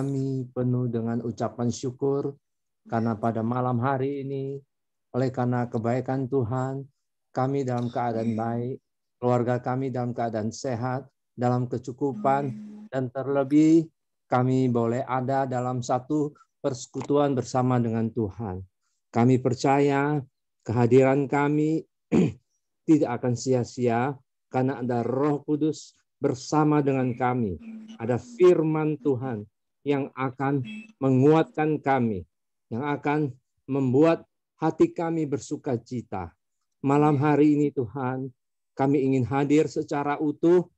Kami penuh dengan ucapan syukur karena pada malam hari ini, oleh karena kebaikan Tuhan, kami dalam keadaan baik, keluarga kami dalam keadaan sehat, dalam kecukupan, dan terlebih kami boleh ada dalam satu persekutuan bersama dengan Tuhan. Kami percaya kehadiran kami tidak akan sia-sia karena ada Roh Kudus bersama dengan kami. Ada firman Tuhan yang akan menguatkan kami, yang akan membuat hati kami bersuka cita. Malam hari ini Tuhan, kami ingin hadir secara utuh.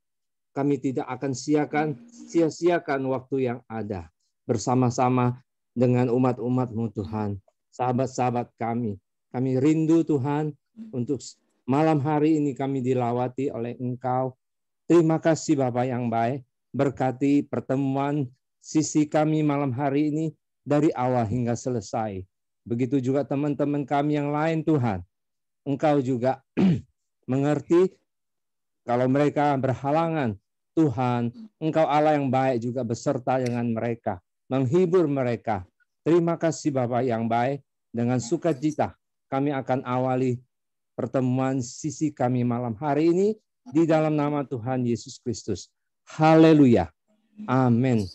Kami tidak akan sia-siakan waktu yang ada. Bersama-sama dengan umat-umat-Mu Tuhan. Sahabat-sahabat kami. Kami rindu Tuhan untuk malam hari ini kami dilawati oleh Engkau. Terima kasih Bapa yang baik. Berkati pertemuan sisi kami malam hari ini dari awal hingga selesai. Begitu juga teman-teman kami yang lain Tuhan. Engkau juga mengerti kalau mereka berhalangan. Tuhan, Engkau Allah yang baik juga beserta dengan mereka. Menghibur mereka. Terima kasih Bapak yang baik. Dengan sukacita kami akan awali pertemuan sisi kami malam hari ini di dalam nama Tuhan Yesus Kristus. Haleluya. Amin.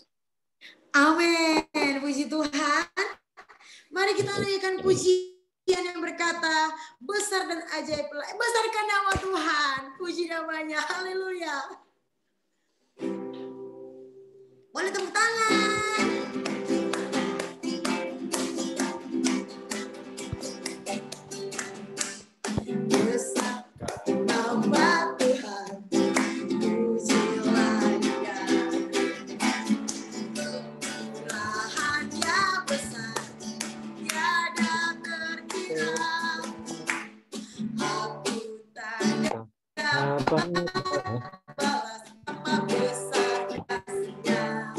Amin. Puji Tuhan. Mari kita nyanyikan pujian yang berkata, besar dan ajaib. Besarkan nama Tuhan. Puji namanya. Haleluya. Boleh tepuk tangan. Besarkan nama Tuhan. Pujilah Dia. Murahannya besar, tiada terkira. Aku tak dapat balas apa besar kasih-Nya.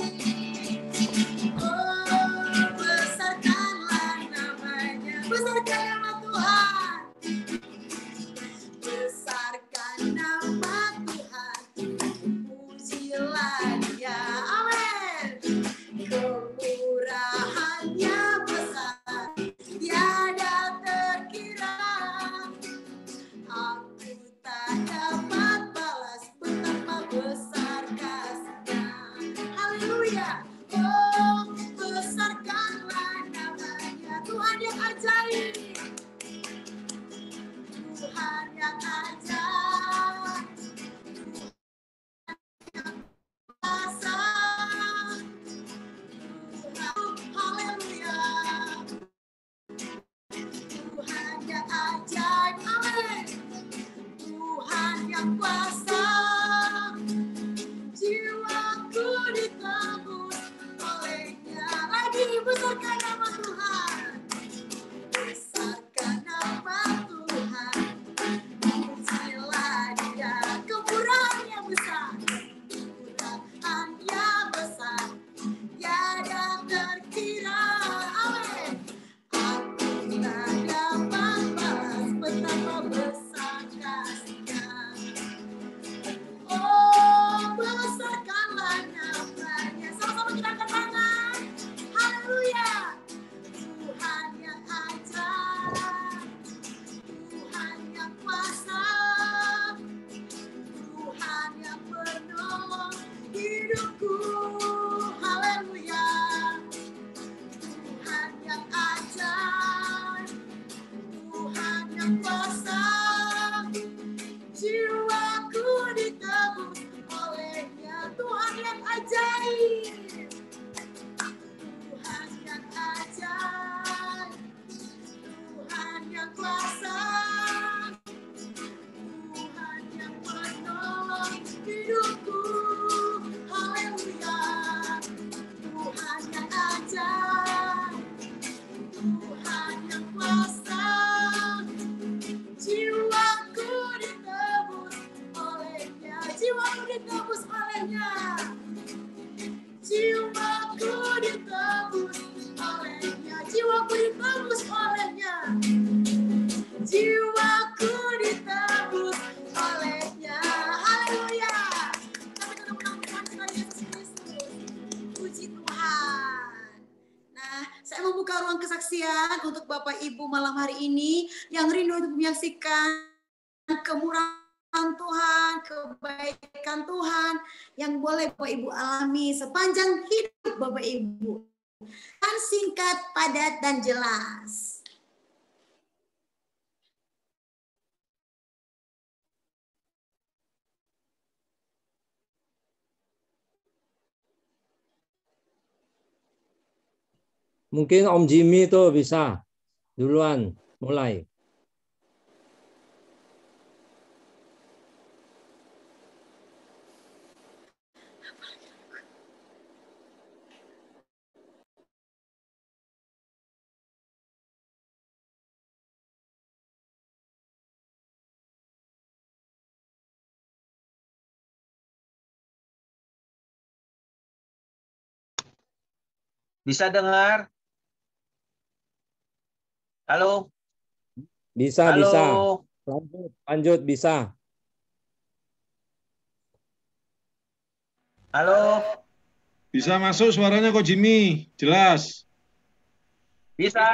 Saya membuka ruang kesaksian untuk Bapak Ibu malam hari ini yang rindu untuk menyaksikan kemurahan Tuhan, kebaikan Tuhan yang boleh Bapak Ibu alami sepanjang hidup Bapak Ibu. Kan singkat, padat, dan jelas. Mungkin Om Jimmy tuh bisa duluan mulai. Bisa dengar? Halo? Bisa, Halo? bisa. Lanjut, bisa. Halo? Bisa masuk suaranya kok Jimmy, jelas. Bisa?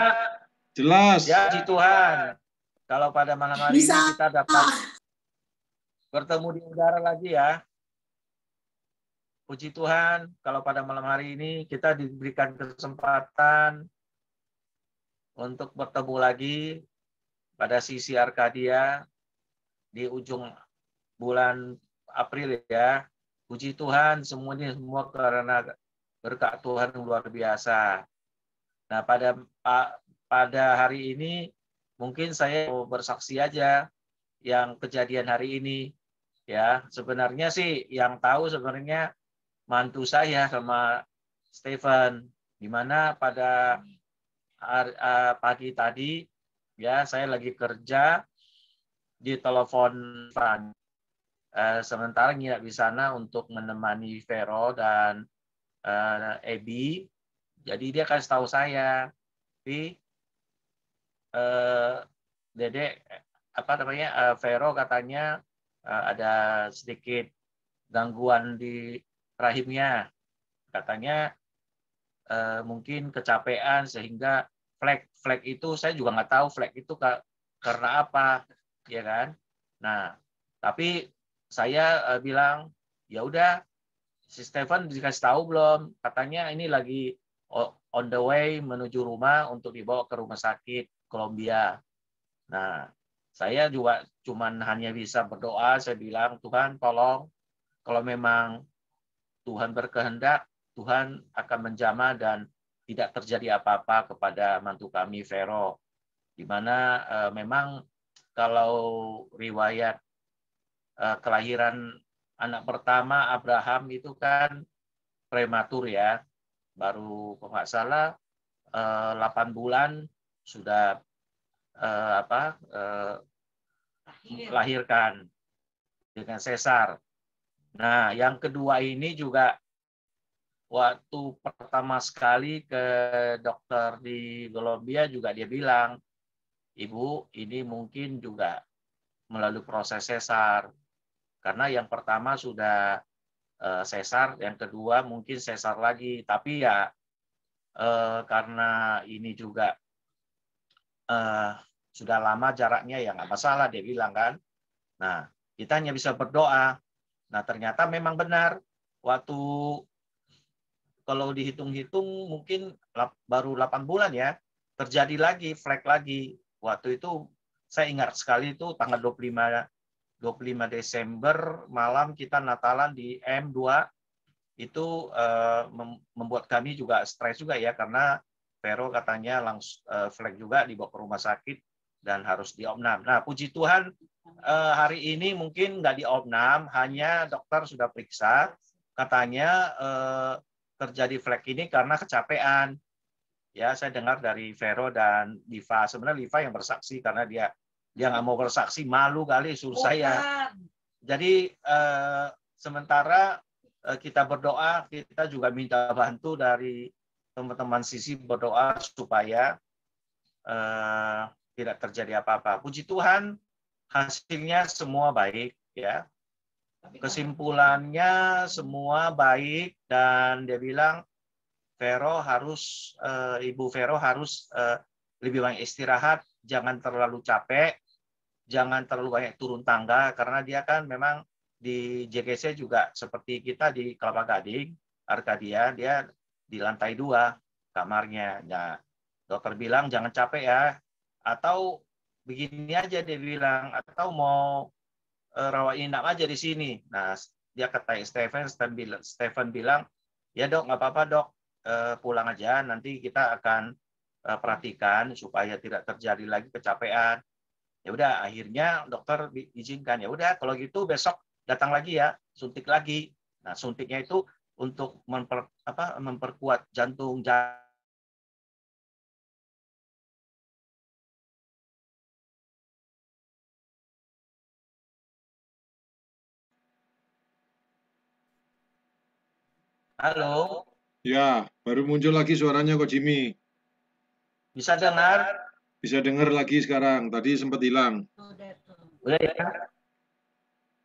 Jelas. Ya, puji Tuhan. Kalau pada malam hari Bisa. ini kita dapat bertemu di udara lagi ya. Puji Tuhan, kalau pada malam hari ini kita diberikan kesempatan untuk bertemu lagi pada sisi Arkadia di ujung bulan April ya. Puji Tuhan semuanya semua karena berkat Tuhan yang luar biasa. Nah, pada hari ini mungkin saya mau bersaksi aja yang kejadian hari ini ya. Sebenarnya sih yang tahu sebenarnya mantu saya sama Stephen, di mana pada pagi tadi ya saya lagi kerja di telepon Van. Sementara nginap di sana untuk menemani Vero dan Ebi. Jadi dia kasih tahu saya, Dedek, apa namanya, Vero katanya ada sedikit gangguan di rahimnya. Katanya mungkin kecapean sehingga flek itu saya juga nggak tahu flek itu karena apa, ya kan? Nah, tapi saya bilang ya udah, si Stephen dikasih tahu belum? Katanya ini lagi on the way menuju rumah untuk dibawa ke rumah sakit Columbia. Nah, saya juga cuman hanya bisa berdoa. Saya bilang, Tuhan tolong, kalau memang Tuhan berkehendak, Tuhan akan menjamah dan tidak terjadi apa-apa kepada mantu kami Vero. Di mana memang kalau riwayat kelahiran anak pertama Abraham itu kan prematur ya, baru kalau nggak salah 8 bulan sudah melahirkan dengan sesar. Nah, yang kedua ini juga waktu pertama sekali ke dokter di Columbia juga dia bilang, Ibu, ini mungkin juga melalui proses sesar. Karena yang pertama sudah sesar, yang kedua mungkin sesar lagi. Tapi ya karena ini juga sudah lama jaraknya ya nggak masalah, dia bilang kan. Nah, kita hanya bisa berdoa. Nah, ternyata memang benar. Waktu kalau dihitung-hitung mungkin baru 8 bulan ya, terjadi lagi, flek lagi. Waktu itu saya ingat sekali itu tanggal 25 Desember malam kita Natalan di M2, itu membuat kami juga stres juga ya, karena Vero katanya langsung flek juga dibawa ke rumah sakit dan harus diopnam. Nah, puji Tuhan hari ini mungkin nggak diopnam, hanya dokter sudah periksa, katanya terjadi flek ini karena kecapean. Ya, saya dengar dari Vero dan Liva. Sebenarnya Liva yang bersaksi karena dia nggak mau bersaksi, malu kali suruh saya. Jadi sementara kita berdoa, kita juga minta bantu dari teman-teman sisi berdoa supaya tidak terjadi apa-apa. Puji Tuhan, hasilnya semua baik ya. Kesimpulannya semua baik dan dia bilang Ibu Vero harus lebih banyak istirahat, jangan terlalu capek, jangan terlalu banyak turun tangga, karena dia kan memang di JGC juga seperti kita di Kelapa Gading, Arkadia, dia di lantai 2 kamarnya. Nah, dokter bilang jangan capek ya, atau begini aja dia bilang, atau mau rawat inap aja di sini. Nah, dia kata Stephen bilang, ya dok, nggak apa-apa dok, pulang aja, nanti kita akan perhatikan supaya tidak terjadi lagi kecapean. Ya udah, akhirnya dokter izinkan. Ya udah, kalau gitu besok datang lagi ya, suntik lagi. Nah, suntiknya itu untuk memperkuat jantung. Halo, Ya, baru muncul lagi suaranya kok Jimmy. bisa dengar? Bisa dengar lagi sekarang. Tadi sempat hilang. Udah ya?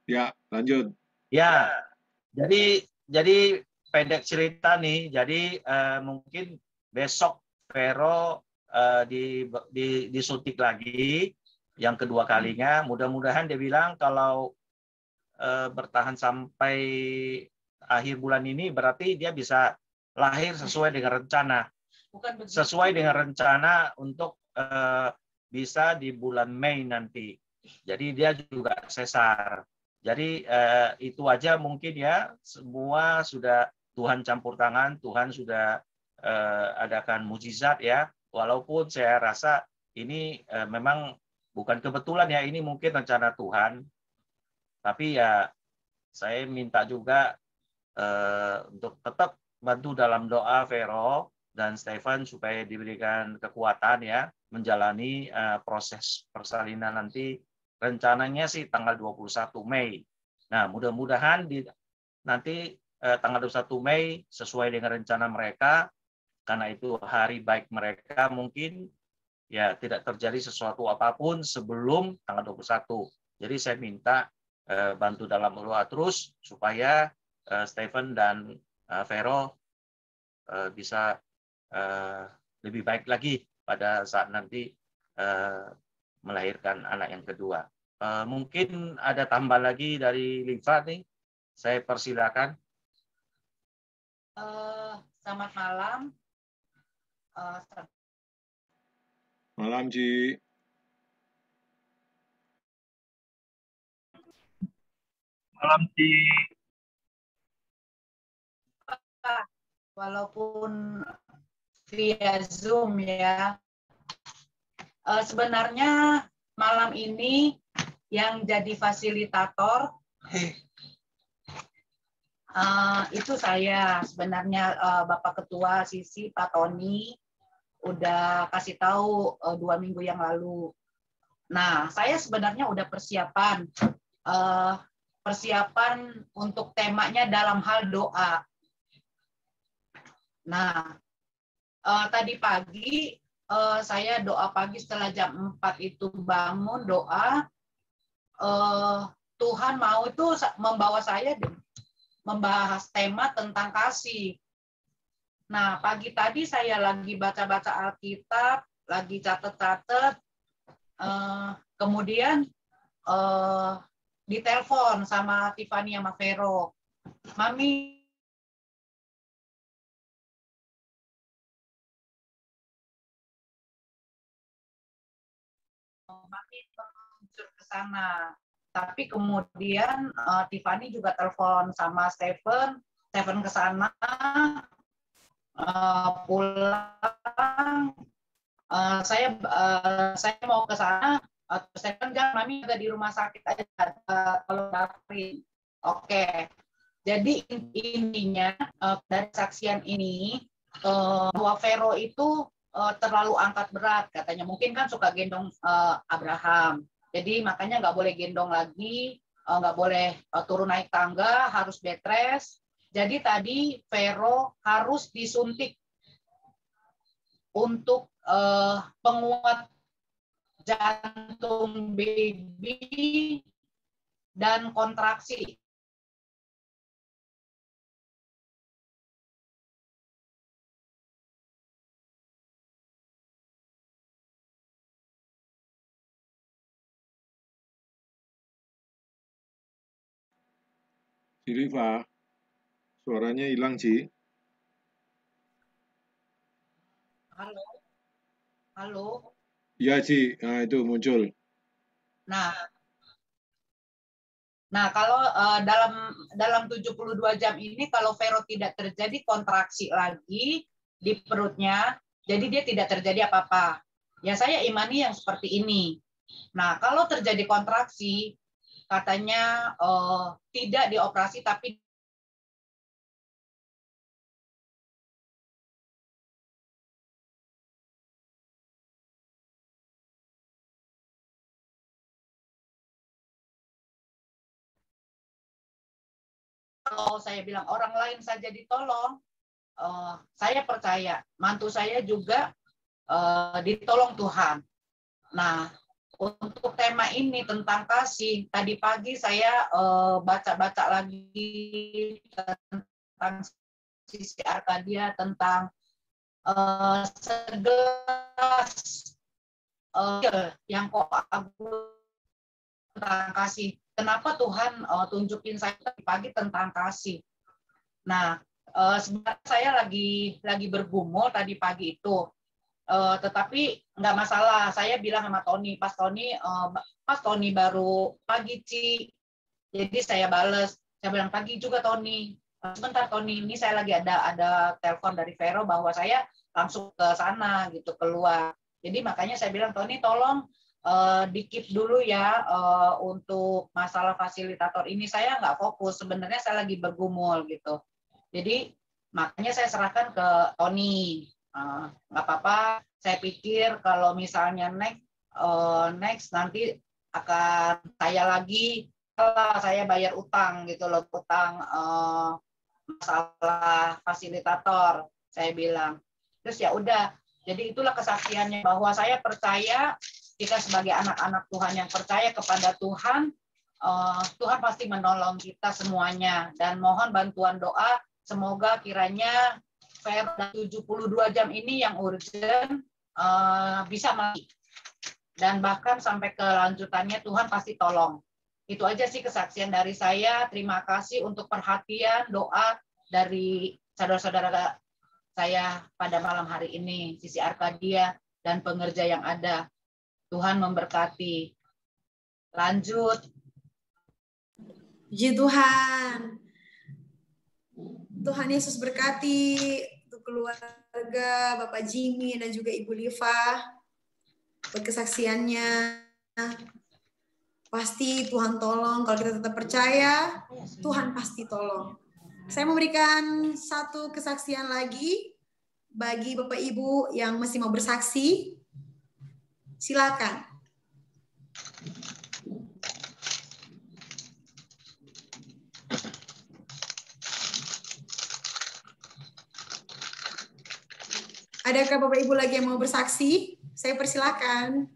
Ya, lanjut. Ya, jadi pendek cerita nih. Jadi mungkin besok Vero disuntik lagi yang kedua kalinya. Mudah-mudahan dia bilang kalau bertahan sampai akhir bulan ini berarti dia bisa lahir sesuai dengan rencana. Sesuai dengan rencana untuk bisa di bulan Mei nanti. Jadi dia juga sesar. Jadi itu aja mungkin ya, semua sudah Tuhan campur tangan, Tuhan sudah adakan mujizat ya. Walaupun saya rasa ini memang bukan kebetulan ya, ini mungkin rencana Tuhan. Tapi ya saya minta juga untuk tetap bantu dalam doa Vero dan Stephen supaya diberikan kekuatan ya menjalani proses persalinan nanti. Rencananya sih tanggal 21 Mei. Nah, mudah-mudahan nanti tanggal 21 Mei sesuai dengan rencana mereka, karena itu hari baik mereka, mungkin ya tidak terjadi sesuatu apapun sebelum tanggal 21. Jadi saya minta bantu dalam doa terus supaya Stephen dan Vero bisa lebih baik lagi pada saat nanti melahirkan anak yang kedua. Mungkin ada tambah lagi dari Liva nih, saya persilakan. Selamat malam. Malam, Ji. Malam, Ci. Walaupun via Zoom ya. Sebenarnya malam ini yang jadi fasilitator itu saya sebenarnya, Bapak Ketua Sisi Pak Tony udah kasih tahu 2 minggu yang lalu. Nah, saya sebenarnya udah persiapan untuk temanya dalam hal doa. Nah, tadi pagi saya doa pagi setelah jam 4 itu bangun doa. Tuhan mau itu membawa saya membahas tema tentang kasih. Nah, pagi tadi saya lagi baca-baca Alkitab, lagi catet-catet, kemudian ditelepon sama Tiffany sama Vero. Mami, meluncur ke sana. Tapi kemudian Tiffany juga telepon sama Stephen ke sana, pulang. Saya mau ke sana, Stephen jangan, Mami ada di rumah sakit aja kalau daftarin. Oke. Jadi intinya dari saksian ini bahwa Vero itu terlalu angkat berat katanya. Mungkin kan suka gendong Abraham. Jadi makanya nggak boleh gendong lagi, nggak boleh turun naik tangga, harus bed rest. Jadi tadi Vero harus disuntik untuk penguat jantung baby dan kontraksi. Riva, suaranya hilang, Ci. Halo, halo. Iya, Ci. Nah, itu muncul. Nah, kalau dalam 72 jam ini kalau Vero tidak terjadi kontraksi lagi di perutnya, jadi dia tidak terjadi apa-apa. Ya saya imani yang seperti ini. Nah, kalau terjadi kontraksi, katanya tidak dioperasi tapi kalau saya bilang orang lain saja ditolong, saya percaya mantu saya juga ditolong Tuhan. Nah, untuk tema ini tentang kasih, tadi pagi saya baca-baca lagi tentang sisi Arkadia, tentang segelas yang kok aku tentang kasih. Kenapa Tuhan tunjukin saya tadi pagi tentang kasih? Nah, sebenarnya saya lagi bergumul tadi pagi itu. Tetapi nggak masalah. Saya bilang sama Tony, pas Tony baru pagi, Ci. Jadi saya bales. Saya bilang pagi juga Tony. Sebentar Tony, ini saya lagi ada telepon dari Vero bahwa saya langsung ke sana gitu keluar. Jadi makanya saya bilang Tony tolong di-keep dulu ya untuk masalah fasilitator ini saya nggak fokus. Sebenarnya saya lagi bergumul gitu. Jadi makanya saya serahkan ke Tony. Nggak apa-apa. Saya pikir kalau misalnya next nanti akan saya lagi saya bayar utang gitu loh, utang masalah fasilitator, saya bilang. Terus ya udah, jadi itulah kesaksiannya bahwa saya percaya kita sebagai anak-anak Tuhan yang percaya kepada Tuhan, Tuhan pasti menolong kita semuanya. Dan mohon bantuan doa, semoga kiranya Vero 72 jam ini yang urgent bisa mati. Dan bahkan sampai kelanjutannya Tuhan pasti tolong. Itu aja sih kesaksian dari saya. Terima kasih untuk perhatian, doa dari saudara-saudara saya pada malam hari ini, Sisi Arkadia dan pengerja yang ada. Tuhan memberkati. Lanjut. Puji Tuhan. Tuhan Yesus berkati untuk keluarga Bapak Jimmy dan juga Ibu Liva buat kesaksiannya. Pasti Tuhan tolong. Kalau kita tetap percaya, Tuhan pasti tolong. Saya memberikan satu kesaksian lagi bagi Bapak Ibu yang masih mau bersaksi. Silakan. Adakah Bapak Ibu lagi yang mau bersaksi? Saya persilakan.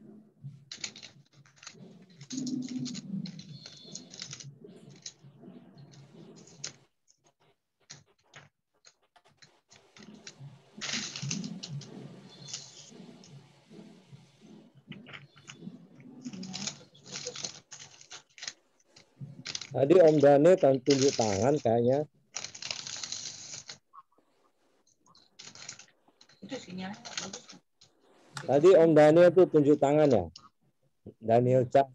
Tadi Om Dane tunjuk tangan kayaknya. Tadi Om Daniel tuh tunjuk tangan ya. Daniel Chan.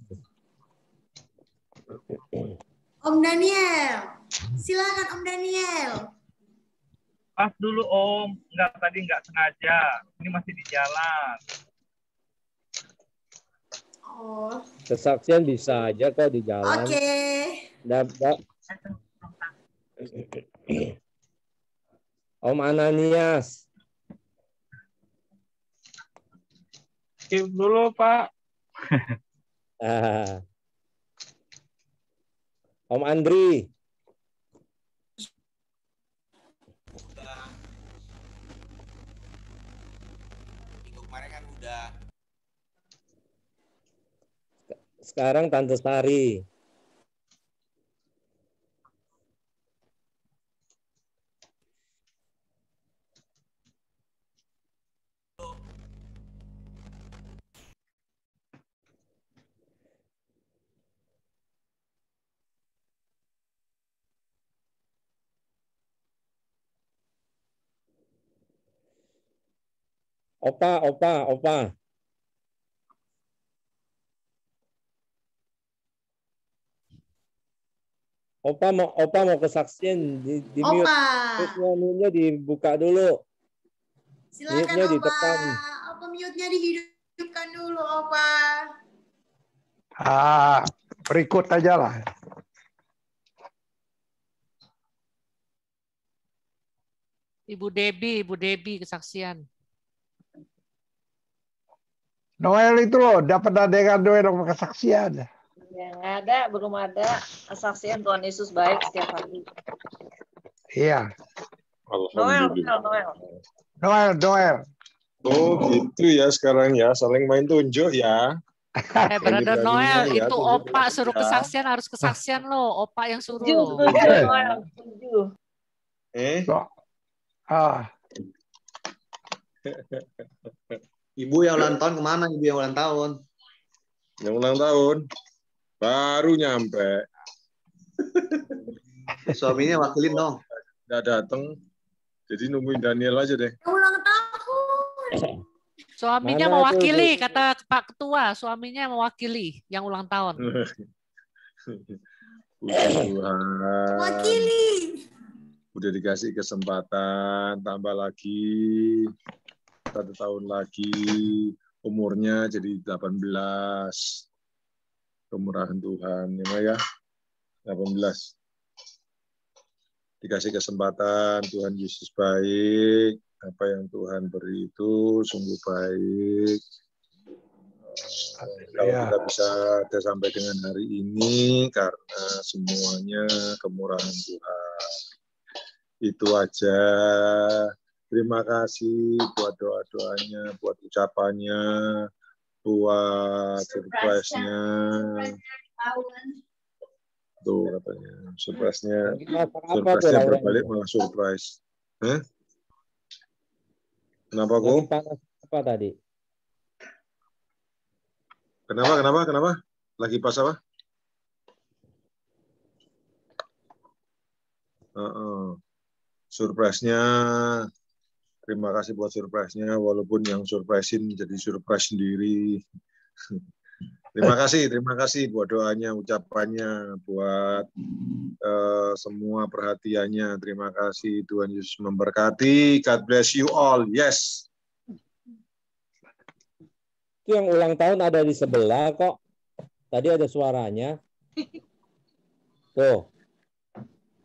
Om Daniel. Silakan Om Daniel. Pas dulu Om, tadi nggak sengaja. Ini masih di jalan. Oh. Kesaksian bisa aja kok di jalan. Oke. Om Ananias. Skip dulu Pak. Om Andri. Minggu kemarin kan udah. Sekarang Tante Sari. Opa. Opa mau kesaksian di mute. Opa. Mute-nya dibuka dulu. Silakan Mute-nya Opa. ditekan. Opa mute-nya dihidupkan dulu Opa. Berikut aja lah. Ibu Debbie kesaksian. Noel itu loh, dapat adegan Noel kesaksian. Ya, nggak ada, belum ada kesaksian Tuhan Yesus baik setiap hari. Iya. Noel. Oh gitu ya sekarang ya, saling main tunjuk ya. Brother Noel, ya, itu Opa suruh kesaksian, harus kesaksian lo. Opa yang suruh lo. Setuju. Ibu yang ulang tahun kemana? Ibu yang ulang tahun? Yang ulang tahun baru nyampe. Suaminya wakilin dong. Nggak datang. Jadi nungguin Daniel aja deh. Ulang tahun. Suaminya mewakili, kata Pak Ketua. Suaminya mewakili yang ulang tahun. Tuhan. Wakili. Udah dikasih kesempatan, tambah lagi 1 tahun lagi, umurnya jadi 18. Kemurahan Tuhan, ya 18. Dikasih kesempatan, Tuhan Yesus baik, apa yang Tuhan beri itu sungguh baik. Kalau kita bisa ada sampai dengan hari ini, karena semuanya kemurahan Tuhan. Itu aja. Terima kasih buat doa-doanya, buat ucapannya, buat surprise-nya. Tuh katanya, surprise-nya berbalik malah surprise. Hah? Kenapa kok? Apa tadi? Kenapa? Lagi pas apa? Surprise-nya, terima kasih buat surprise-nya, walaupun yang surprisein jadi surprise sendiri. Terima kasih buat doanya, ucapannya, buat semua perhatiannya. Terima kasih, Tuhan Yesus memberkati. God bless you all. Yes. Itu yang ulang tahun ada di sebelah kok. Tadi ada suaranya. Tuh.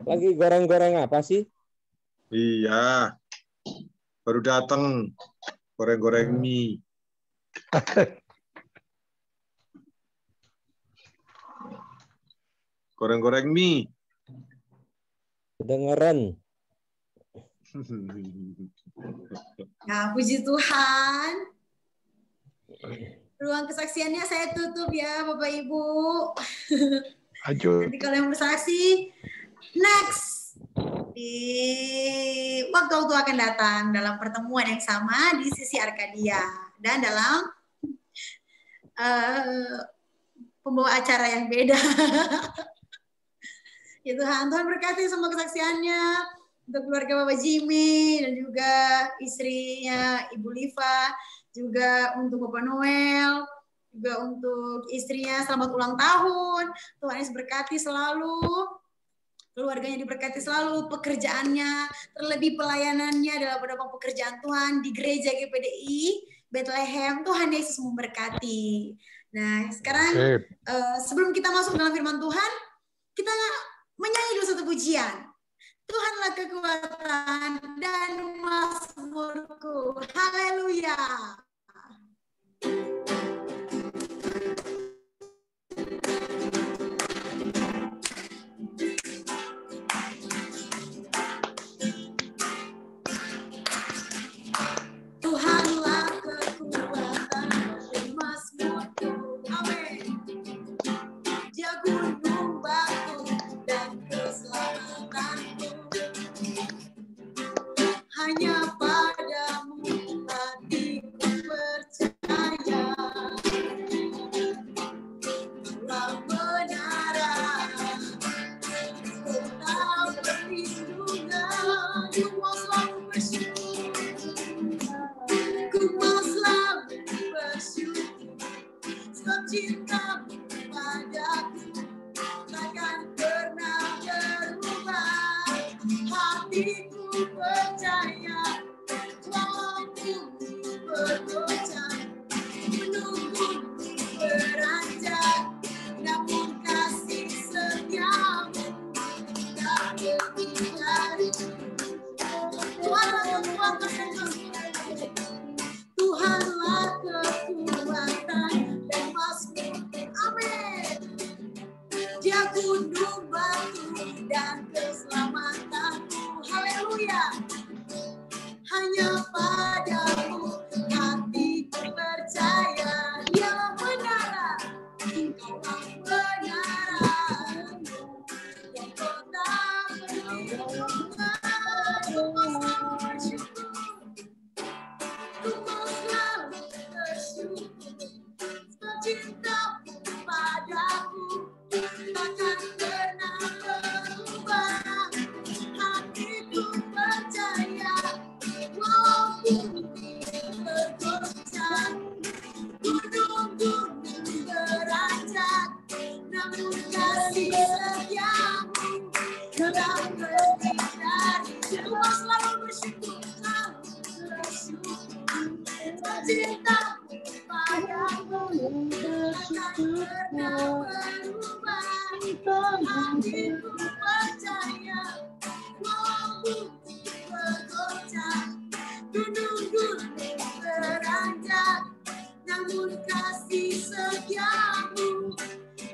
Lagi goreng-goreng apa sih? Iya. Baru datang. Goreng-goreng mie. Goreng-goreng mie. Kedengeran. Nah, puji Tuhan. Ruang kesaksiannya saya tutup ya, Bapak Ibu. Nanti kalau yang bersaksi, next. Di waktu-waktu akan datang dalam pertemuan yang sama di sisi Arkadia. Dan dalam pembawa acara yang beda. Ya Tuhan, Tuhan berkati semua kesaksiannya untuk keluarga Bapak Jimmy dan juga istrinya Ibu Liva, juga untuk Bapak Noel, juga untuk istrinya selamat ulang tahun. Tuhan Yesus berkati selalu, keluarganya diberkati selalu, pekerjaannya, terlebih pelayanannya dalam beberapa pekerjaan Tuhan di gereja GPDI Bethlehem. Tuhan Yesus memberkati. Nah, sekarang sebelum kita masuk dalam firman Tuhan, kita menyanyi dulu satu pujian. Tuhanlah kekuatan dan mazmurku. Haleluya. Tuhanlah kekuatan dan mazmurku. Amin. Dia gunung batu dan keselamatanku. Hanya padamu hatiku Hatiku percaya, walaupun bergoncang, gunung-gunung beranjak, namun kasih setiamu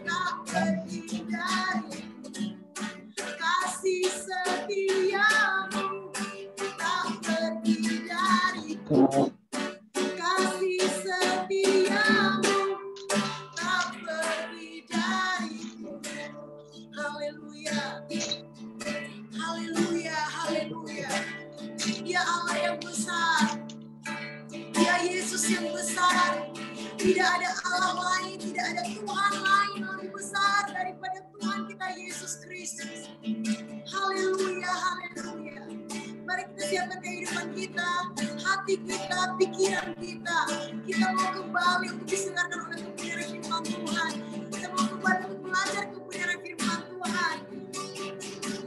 tak pergi dariku. Kasih setiamu tak pergi dariku. Kasih setiamu tak pergi dariku. Haleluya. Haleluya, haleluya. Dia Allah yang besar. Dia Yesus yang besar. Tidak ada Allah lain, tidak ada Tuhan lain lebih besar daripada Tuhan kita Yesus Kristus. Haleluya, haleluya. Mari kita siapkan kehidupan kita, hati kita, pikiran kita. Kita mau kembali untuk disengarkan oleh kebenaran firman Tuhan. Kita mau kembali untuk belajar kebenaran firman Tuhan.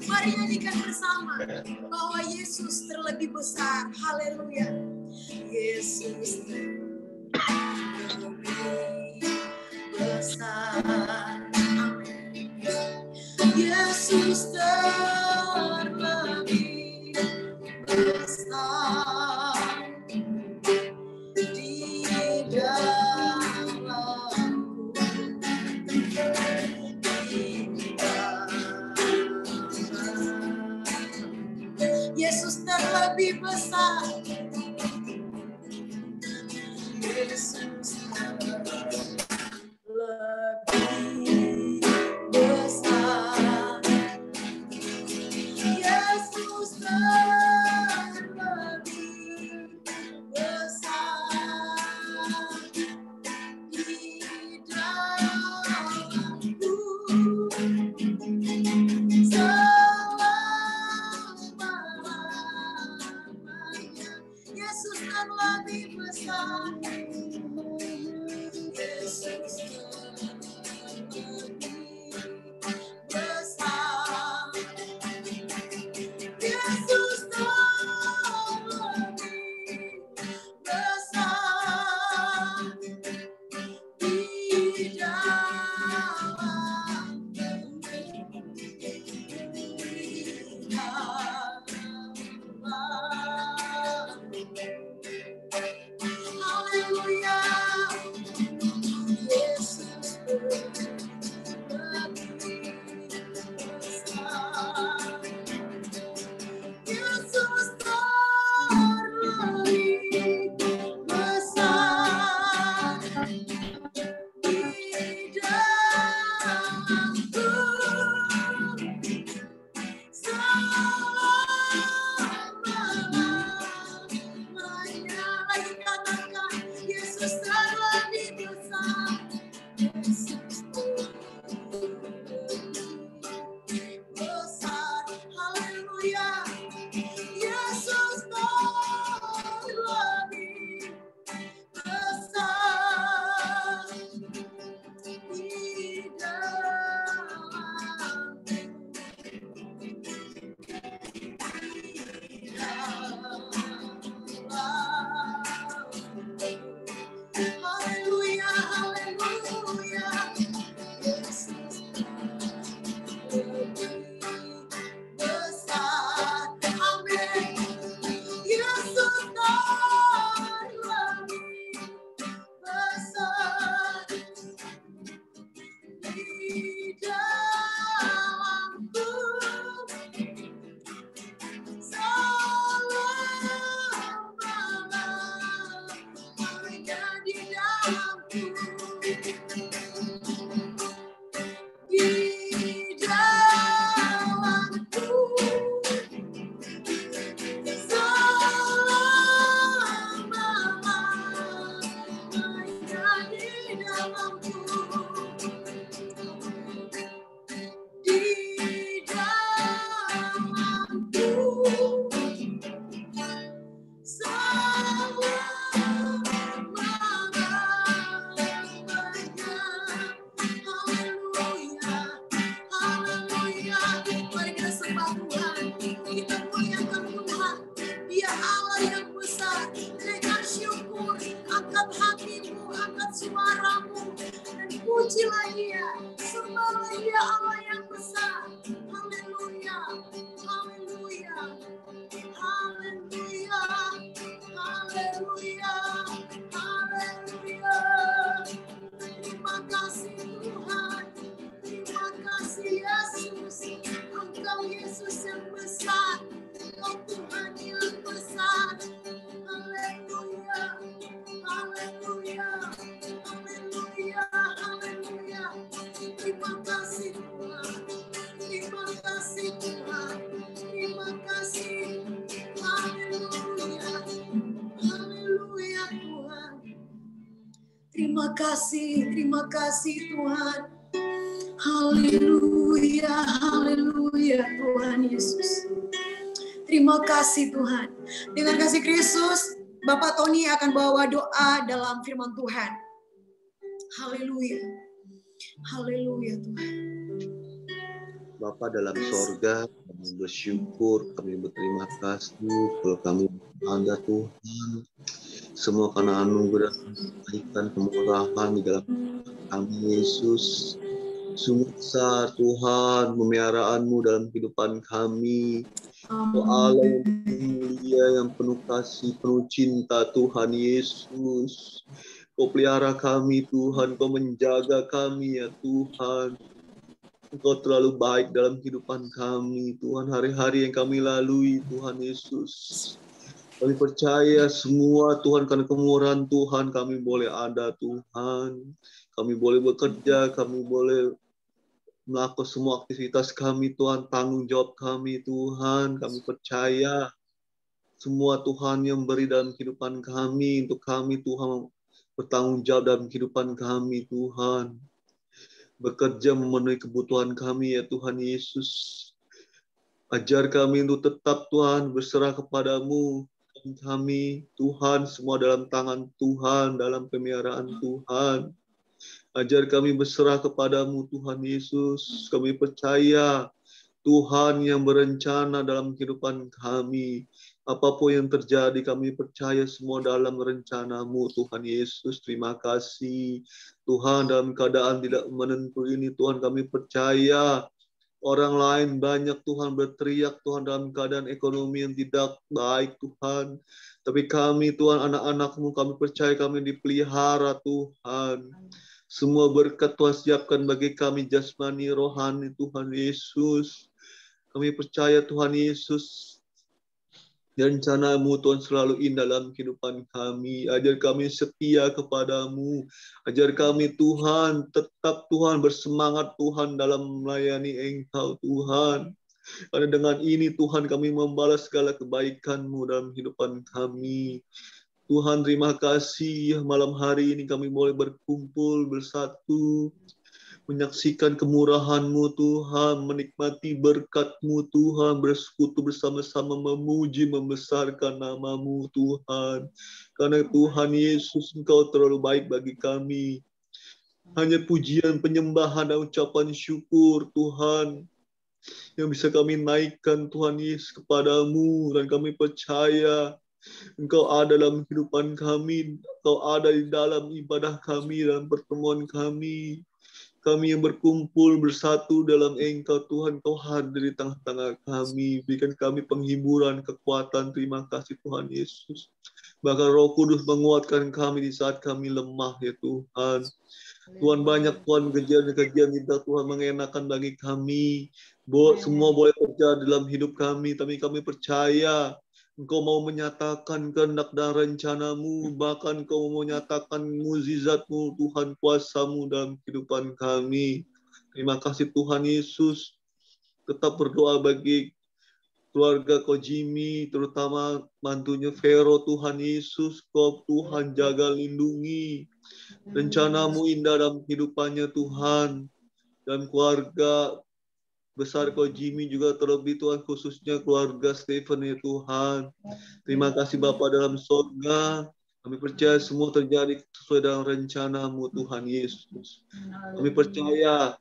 Mari nyanyikan bersama bahwa Yesus terlebih besar. Haleluya. Yesus terlebih besar. Amin. Yesus terlebih besar di dalamku. Yesus terlebih besar. Yesus terlebih besar. Yesus terlebih besar di dalamku. Yesus terlebih besar. Yesus terlebih besar. Yesus terlebih besar di haleluya. Yesus terlebih besar. Yesus terlebih besar di dalamku. Selamanya lagi katakan Yesus terlebih besar. Yesus terlebih besar. Haleluya. Yesus terlebih besar di dalamku. Haleluya, haleluya. Yesus terlebih besar. Amin. Yesus terlebih besar di dalamku. Selamanya di dalamku. Di dalamku. Selamanya di dalamku. Di dalamku. Haleluya, haleluya. Mari kita sembah Tuhan, kita muliakan Tuhan. Dia Allah yang besar. Naikkan syukur, angkat hatimu, angkat suaramu, dan pujilah Dia, sembahlah Dia Allah yang besar. Haleluya, haleluya, haleluya, haleluya, haleluya. Terima kasih Tuhan, terima kasih Yesus. Engkau Yesus yang besar, Engkau Tuhan yang besar. Haleluya, haleluya, haleluya, haleluya. Terima kasih Tuhan, terima kasih Tuhan, terima kasih. Haleluya, haleluya Tuhan. Terima kasih Tuhan. Haleluya, haleluya Tuhan Yesus. Terima kasih Tuhan. Dengan kasih Kristus, Bapak Tony akan bawa doa dalam firman Tuhan. Haleluya. Haleluya Tuhan. Bapa dalam sorga, kami bersyukur, kami berterima kasih kalau kami ada Tuhan. Semua karena anugerah, kebaikan, kemurahan di dalam kami Yesus. Sungguh besar Tuhan, pemeliharaan-Mu dalam kehidupan kami. Oh Allah yang mulia, yang penuh kasih, penuh cinta Tuhan Yesus. Kau pelihara kami Tuhan, Kau menjaga kami ya Tuhan. Engkau terlalu baik dalam kehidupan kami Tuhan, hari-hari yang kami lalui Tuhan Yesus. Kami percaya semua Tuhan karena kemurahan Tuhan kami boleh ada Tuhan. Kami boleh bekerja, kami boleh melakukan semua aktivitas kami Tuhan, tanggung jawab kami Tuhan. Kami percaya semua Tuhan yang beri dalam kehidupan kami, untuk kami Tuhan bertanggung jawab dalam kehidupan kami Tuhan. Bekerja memenuhi kebutuhan kami ya Tuhan Yesus. Ajar kami untuk tetap Tuhan berserah kepadamu. Kami Tuhan semua dalam tangan Tuhan, dalam pemeliharaan Tuhan. Ajar kami berserah kepadamu Tuhan Yesus. Kami percaya Tuhan yang berencana dalam kehidupan kami. Apapun yang terjadi, kami percaya semua dalam rencana-Mu, Tuhan Yesus. Terima kasih. Tuhan, dalam keadaan tidak menentu ini, Tuhan, kami percaya orang lain banyak, Tuhan, berteriak, Tuhan, dalam keadaan ekonomi yang tidak baik, Tuhan. Tapi kami, Tuhan, anak-anak-Mu, kami percaya kami dipelihara, Tuhan. Semua berkat Tuhan siapkan bagi kami, jasmani, rohani, Tuhan Yesus. Kami percaya, Tuhan Yesus, rencana-Mu Tuhan selalu indah dalam kehidupan kami. Ajar kami setia kepadamu. Ajar kami Tuhan tetap Tuhan bersemangat Tuhan dalam melayani Engkau Tuhan. Karena dengan ini Tuhan kami membalas segala kebaikan-Mu dalam kehidupan kami. Tuhan terima kasih malam hari ini kami boleh berkumpul bersatu. Menyaksikan kemurahan-Mu Tuhan, menikmati berkat-Mu Tuhan, bersekutu bersama-sama memuji, membesarkan nama-Mu Tuhan. Karena Tuhan Yesus Engkau terlalu baik bagi kami. Hanya pujian, penyembahan, dan ucapan syukur Tuhan yang bisa kami naikkan Tuhan Yesus kepadamu. Dan kami percaya Engkau ada dalam kehidupan kami, Engkau ada di dalam ibadah kami, dalam pertemuan kami. Kami yang berkumpul bersatu dalam Engkau Tuhan, Kau hadir di tengah-tengah kami. Berikan kami penghiburan, kekuatan. Terima kasih Tuhan Yesus. Bahkan Roh Kudus menguatkan kami di saat kami lemah ya Tuhan. Tuhan banyak Tuhan kejadian-kejadian kita Tuhan mengenakan bagi kami. Semua boleh terjadi dalam hidup kami. Tapi kami percaya Engkau mau menyatakan kehendak dan rencana-Mu, bahkan Engkau mau menyatakan mukjizat-Mu, Tuhan, kuasa-Mu dalam kehidupan kami. Terima kasih Tuhan Yesus. Tetap berdoa bagi keluarga Ko Jimmy, terutama mantunya Vero, Tuhan Yesus. Kau Tuhan jaga lindungi. Rencana-Mu indah dalam kehidupannya Tuhan. Dan keluarga besar Ko Jimmy juga terlebih Tuhan, khususnya keluarga Stephen ya Tuhan. Terima kasih Bapa dalam sorga. Kami percaya semua terjadi sesuai dengan rencana-Mu Tuhan Yesus. Kami percaya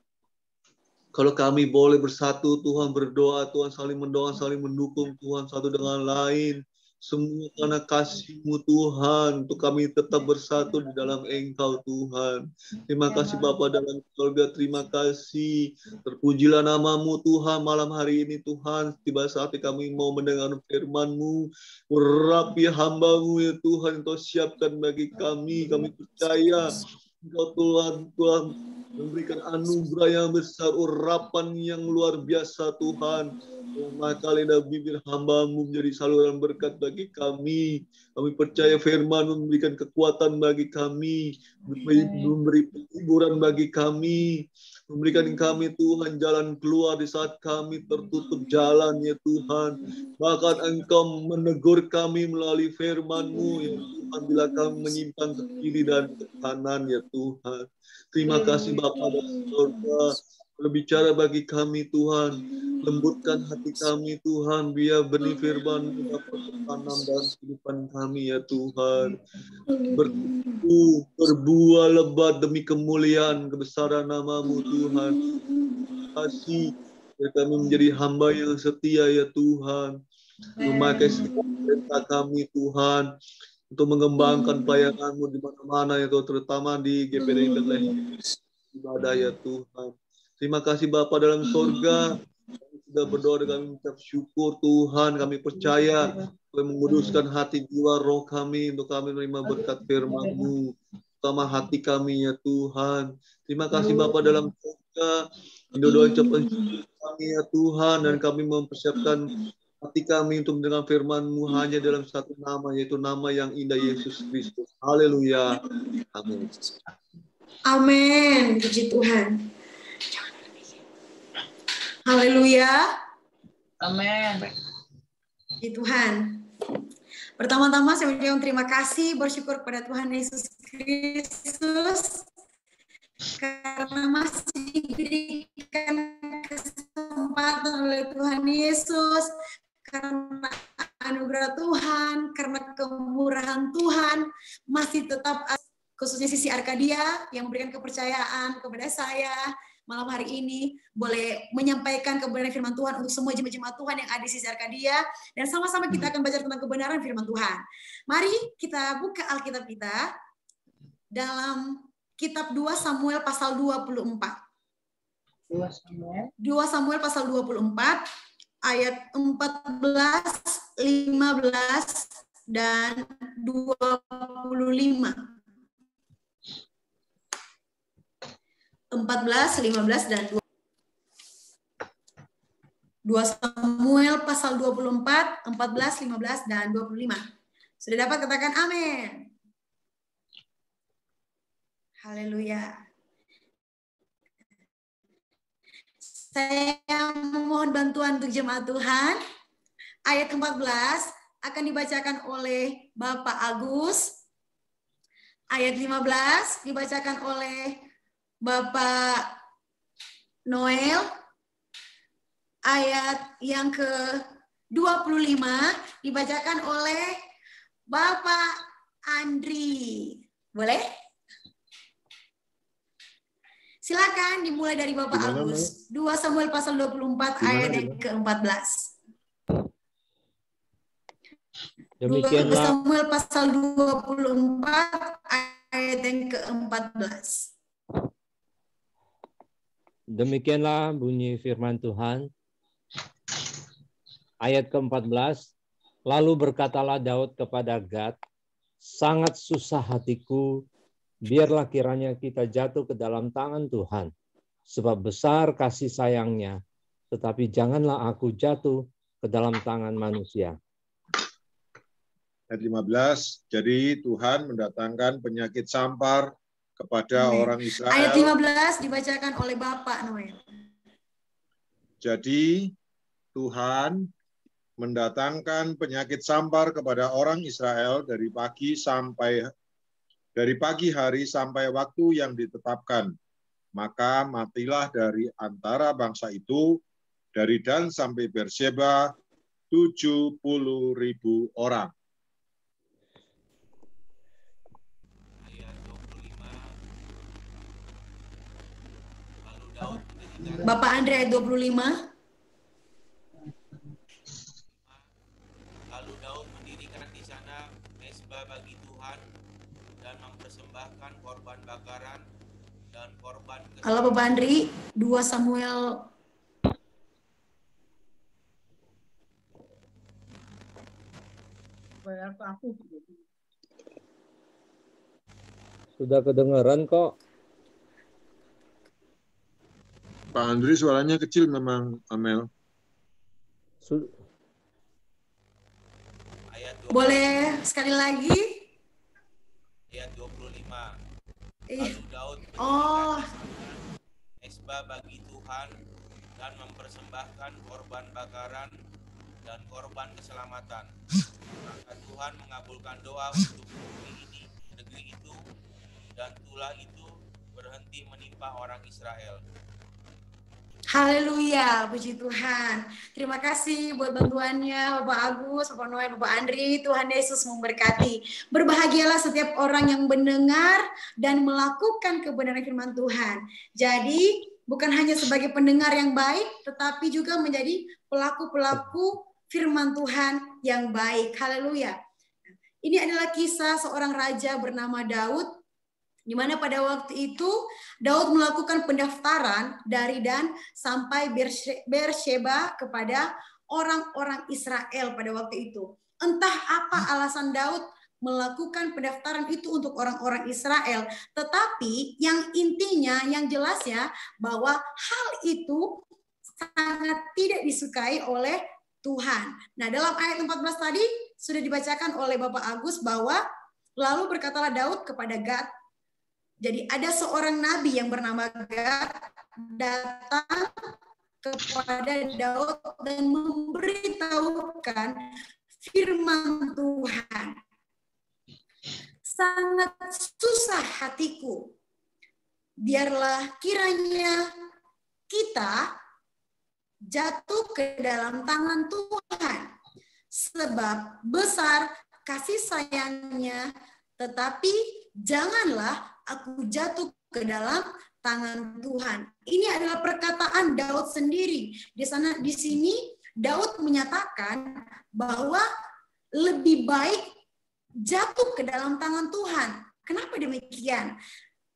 kalau kami boleh bersatu Tuhan, berdoa Tuhan, saling mendoa, saling mendukung Tuhan satu dengan lain. Semua karena kasih-Mu Tuhan, untuk kami tetap bersatu di dalam Engkau Tuhan. Terima kasih Bapa dalam surga, terima kasih. Terpujilah nama-Mu Tuhan malam hari ini Tuhan. Tiba saatnya kami mau mendengar firman-Mu. Urapi hamba-Mu ya Tuhan, Engkau siapkan bagi kami. Kami percaya Engkau Tuhan memberikan anugerah yang besar, urapan yang luar biasa Tuhan. Maka lidah bibir hamba-Mu menjadi saluran berkat bagi kami. Kami percaya firman memberikan kekuatan bagi kami, memberi penghiburan bagi kami, memberikan kami Tuhan jalan keluar di saat kami tertutup jalan ya Tuhan. Bahkan Engkau menegur kami melalui firman-Mu ya Tuhan, bila kami menyimpang ke kiri dan ke kanan ya Tuhan. Terima kasih Bapa dan Saudara, berbicara bagi kami Tuhan. Lembutkan hati kami Tuhan, biar benih firman-Mu dapat tertanam dalam kehidupan kami ya Tuhan. Bertumbuh, berbuah lebat demi kemuliaan kebesaran nama-Mu Tuhan. Terima kasih biar kami menjadi hamba yang setia ya Tuhan. Memakai setiap perintah kami Tuhan untuk mengembangkan pelayanan-Mu di mana-mana ya Tuhan, terutama di GPD Bethlehem ibadah ya Tuhan. Terima kasih Bapa dalam surga. Kami sudah berdoa dan kami mengucap syukur Tuhan. Kami percaya Kau menguduskan hati jiwa roh kami untuk kami menerima berkat firman-Mu. Utama hati kami ya Tuhan. Terima kasih Bapa dalam surga. Doa ucapan syukur kami ya Tuhan, dan kami mempersiapkan hati kami untuk mendengar firman-Mu hanya dalam satu nama, yaitu nama yang indah, Yesus Kristus. Haleluya. Amin. Amin. Puji Tuhan. Haleluya. Amin. Puji Tuhan. Pertama-tama saya mengucapkan terima kasih, bersyukur kepada Tuhan Yesus Kristus karena masih diberikan kesempatan oleh Tuhan Yesus, karena anugerah Tuhan, karena kemurahan Tuhan masih tetap, khususnya Sisi Arkadia yang memberikan kepercayaan kepada saya malam hari ini boleh menyampaikan kebenaran firman Tuhan untuk semua jemaat-jemaat Tuhan yang ada di Sisi Arkadia, dan sama-sama kita akan belajar tentang kebenaran firman Tuhan. Mari kita buka Alkitab kita dalam kitab 2 Samuel pasal 24. 2 Samuel pasal 24 ayat 14, 15 dan 25. 14, 15 dan 2 Samuel pasal 24, 14, 15 dan 25. Sudah dapat katakan amin. Haleluya. Saya memohon bantuan untuk jemaat Tuhan. Ayat 14 akan dibacakan oleh Bapak Agus. Ayat 15 dibacakan oleh Bapak Noel. Ayat yang ke-25 dibacakan oleh Bapak Andri. Boleh? Silakan dimulai dari Bapak Agus. 2 Samuel pasal 24 ayat yang ke-14. Demikianlah 2 Samuel pasal 24 ayat yang ke-14. Demikianlah bunyi firman Tuhan. Ayat ke-14. Lalu berkatalah Daud kepada Gad, sangat susah hatiku, biarlah kiranya kita jatuh ke dalam tangan Tuhan, sebab besar kasih sayangnya, tetapi janganlah aku jatuh ke dalam tangan manusia. Ayat 15, jadi Tuhan mendatangkan penyakit sampar kepada orang Israel. Ayat 15 dibacakan oleh Bapak Noel. Jadi Tuhan mendatangkan penyakit sampar kepada orang Israel dari pagi hari sampai waktu yang ditetapkan. Maka matilah dari antara bangsa itu, dari Dan sampai Berseba, 70.000 orang. Bapak Andre ayat 25. Lalu Daud mendirikan dan mempersembahkan korban bakaran dan korban Halo Bapak Andri, 2 Samuel Sudah kedengaran kok. Pak Andri suaranya kecil memang, Amel. ayat 20, boleh sekali lagi? ayat 25. Ih. Lalu Daud Oh, mesbah bagi Tuhan dan mempersembahkan korban bakaran dan korban keselamatan. Maka Tuhan mengabulkan doa untuk negeri itu, dan tulah itu berhenti menimpa orang Israel. haleluya, puji Tuhan. Terima kasih buat bantuannya Bapak Agus, Bapak Noel, Bapak Andri. Tuhan Yesus memberkati. Berbahagialah setiap orang yang mendengar dan melakukan kebenaran firman Tuhan. Jadi, bukan hanya sebagai pendengar yang baik, tetapi juga menjadi pelaku-pelaku firman Tuhan yang baik. Haleluya. Ini adalah kisah seorang raja bernama Daud, di mana pada waktu itu Daud melakukan pendaftaran dari Dan sampai Beersheba kepada orang-orang Israel pada waktu itu. Entah apa alasan Daud melakukan pendaftaran itu untuk orang-orang Israel, tetapi yang intinya, yang jelasnya bahwa hal itu sangat tidak disukai oleh Tuhan. Nah, dalam ayat 14 tadi sudah dibacakan oleh Bapak Agus bahwa lalu berkatalah Daud kepada Gad. Jadi ada seorang nabi yang bernama Gad datang kepada Daud dan memberitahukan firman Tuhan. Sangat susah hatiku. Biarlah kiranya kita jatuh ke dalam tangan Tuhan. Sebab besar kasih sayangnya, tetapi janganlah aku jatuh ke dalam tangan Tuhan. Ini adalah perkataan Daud sendiri. Di sini Daud menyatakan bahwa lebih baik jatuh ke dalam tangan Tuhan. Kenapa demikian?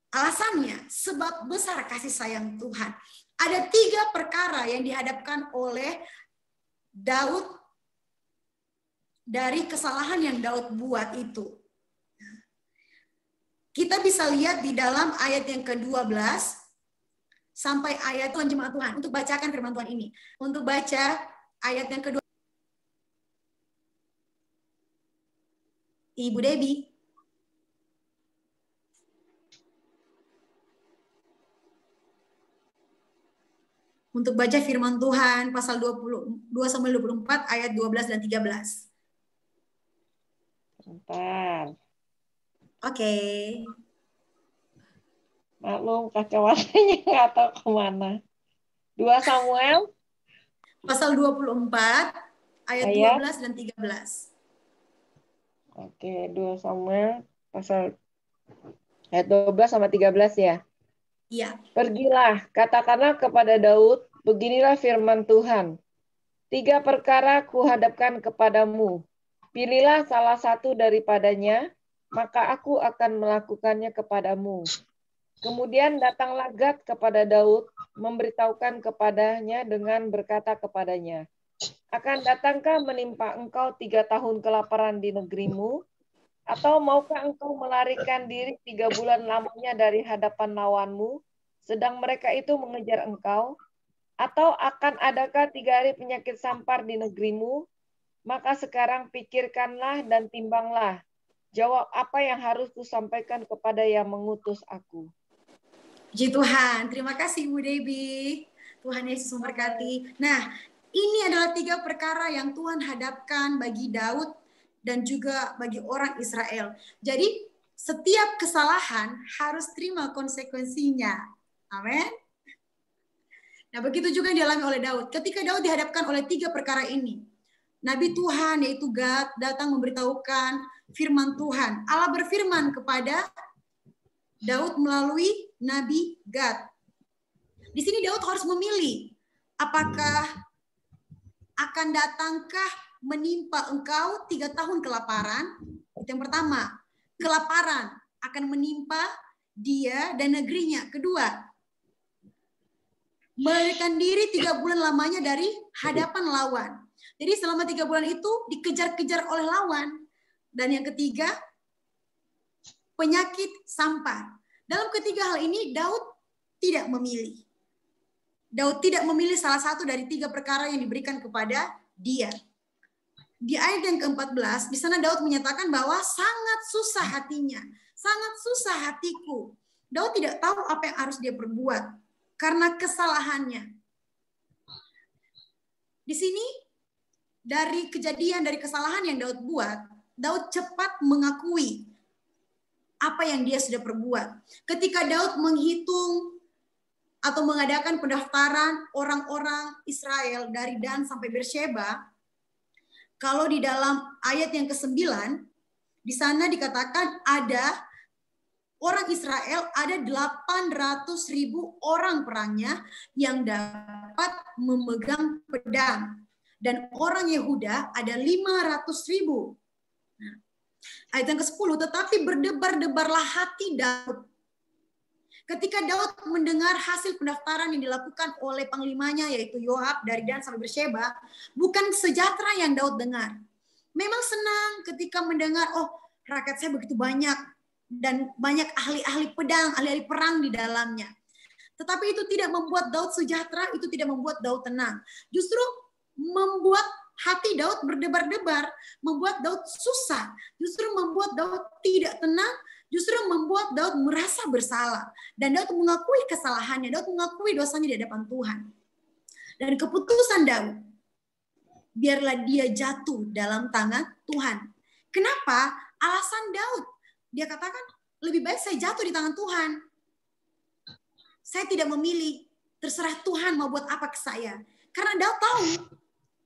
Alasannya, sebab besar kasih sayang Tuhan. Ada 3 perkara yang dihadapkan oleh Daud dari kesalahan yang Daud buat itu. Kita bisa lihat di dalam ayat yang ke-12 sampai ayat Tuhan jemaat Tuhan. Untuk bacakan firman Tuhan ini. Untuk baca ayat yang kedua. Ibu Debbie. Untuk baca firman Tuhan pasal 2 Samuel 24 ayat 12 dan 13. Bentar. Oke. Maklum kacamatanya nggak tahu kemana. 2 Samuel pasal 24 ayat 12 dan 13. Oke, 2 Samuel pasal ayat 12 sama 13 ya. Iya. Pergilah, katakanlah kepada Daud, beginilah firman Tuhan. 3 perkara kuhadapkan kepadamu. Pilihlah salah satu daripadanya, maka aku akan melakukannya kepadamu. Kemudian datanglah Gad kepada Daud, memberitahukan kepadanya dengan berkata kepadanya, akan datangkah menimpa engkau 3 tahun kelaparan di negerimu? Atau maukah engkau melarikan diri 3 bulan lamanya dari hadapan lawanmu, sedang mereka itu mengejar engkau? Atau akan adakah 3 hari penyakit sampar di negerimu? Maka sekarang pikirkanlah dan timbanglah. Jawab apa yang harus kusampaikan kepada yang mengutus aku. Puji Tuhan. Terima kasih Ibu Debbie. Tuhan Yesus memberkati. Nah, ini adalah 3 perkara yang Tuhan hadapkan bagi Daud dan juga bagi orang Israel. Jadi, setiap kesalahan harus terima konsekuensinya. Amin. Nah, begitu juga yang dialami oleh Daud. Ketika Daud dihadapkan oleh 3 perkara ini, Nabi Tuhan yaitu Gad datang memberitahukan firman Tuhan. Allah berfirman kepada Daud melalui Nabi Gad. Di sini Daud harus memilih, apakah akan datangkah menimpa engkau 3 tahun kelaparan? Itu yang pertama, kelaparan akan menimpa dia dan negerinya. Kedua, melarikan diri 3 bulan lamanya dari hadapan lawan. Jadi selama 3 bulan itu dikejar-kejar oleh lawan. Dan yang ketiga, penyakit sampar. Dalam ketiga hal ini Daud tidak memilih. Daud tidak memilih salah satu dari 3 perkara yang diberikan kepada dia. Di ayat yang ke-14, di sana Daud menyatakan bahwa sangat susah hatinya, sangat susah hatiku. Daud tidak tahu apa yang harus dia perbuat karena kesalahannya. Di sini dari kejadian, dari kesalahan yang Daud buat, Daud cepat mengakui apa yang dia sudah perbuat. Ketika Daud menghitung atau mengadakan pendaftaran orang-orang Israel dari Dan sampai Beersheba, kalau di dalam ayat yang ke-9, di sana dikatakan ada orang Israel, ada 800.000 orang perangnya yang dapat memegang pedang. Dan orang Yehuda ada 500.000. Nah, ayat yang ke-10, tetapi berdebar-debarlah hati Daud. Ketika Daud mendengar hasil pendaftaran yang dilakukan oleh panglimanya, yaitu Yoab dari Dan sampai Beersheba, bukan sejahtera yang Daud dengar. Memang senang ketika mendengar, oh rakyat saya begitu banyak, dan banyak ahli-ahli pedang, ahli-ahli perang di dalamnya. Tetapi itu tidak membuat Daud sejahtera, itu tidak membuat Daud tenang. Justru membuat hati Daud berdebar-debar, membuat Daud susah, justru membuat Daud tidak tenang, justru membuat Daud merasa bersalah. Dan Daud mengakui kesalahannya, Daud mengakui dosanya di hadapan Tuhan. Dan keputusan Daud, biarlah dia jatuh dalam tangan Tuhan. Kenapa? Alasan Daud, dia katakan, lebih baik saya jatuh di tangan Tuhan. Saya tidak memilih, terserah Tuhan mau buat apa ke saya. Karena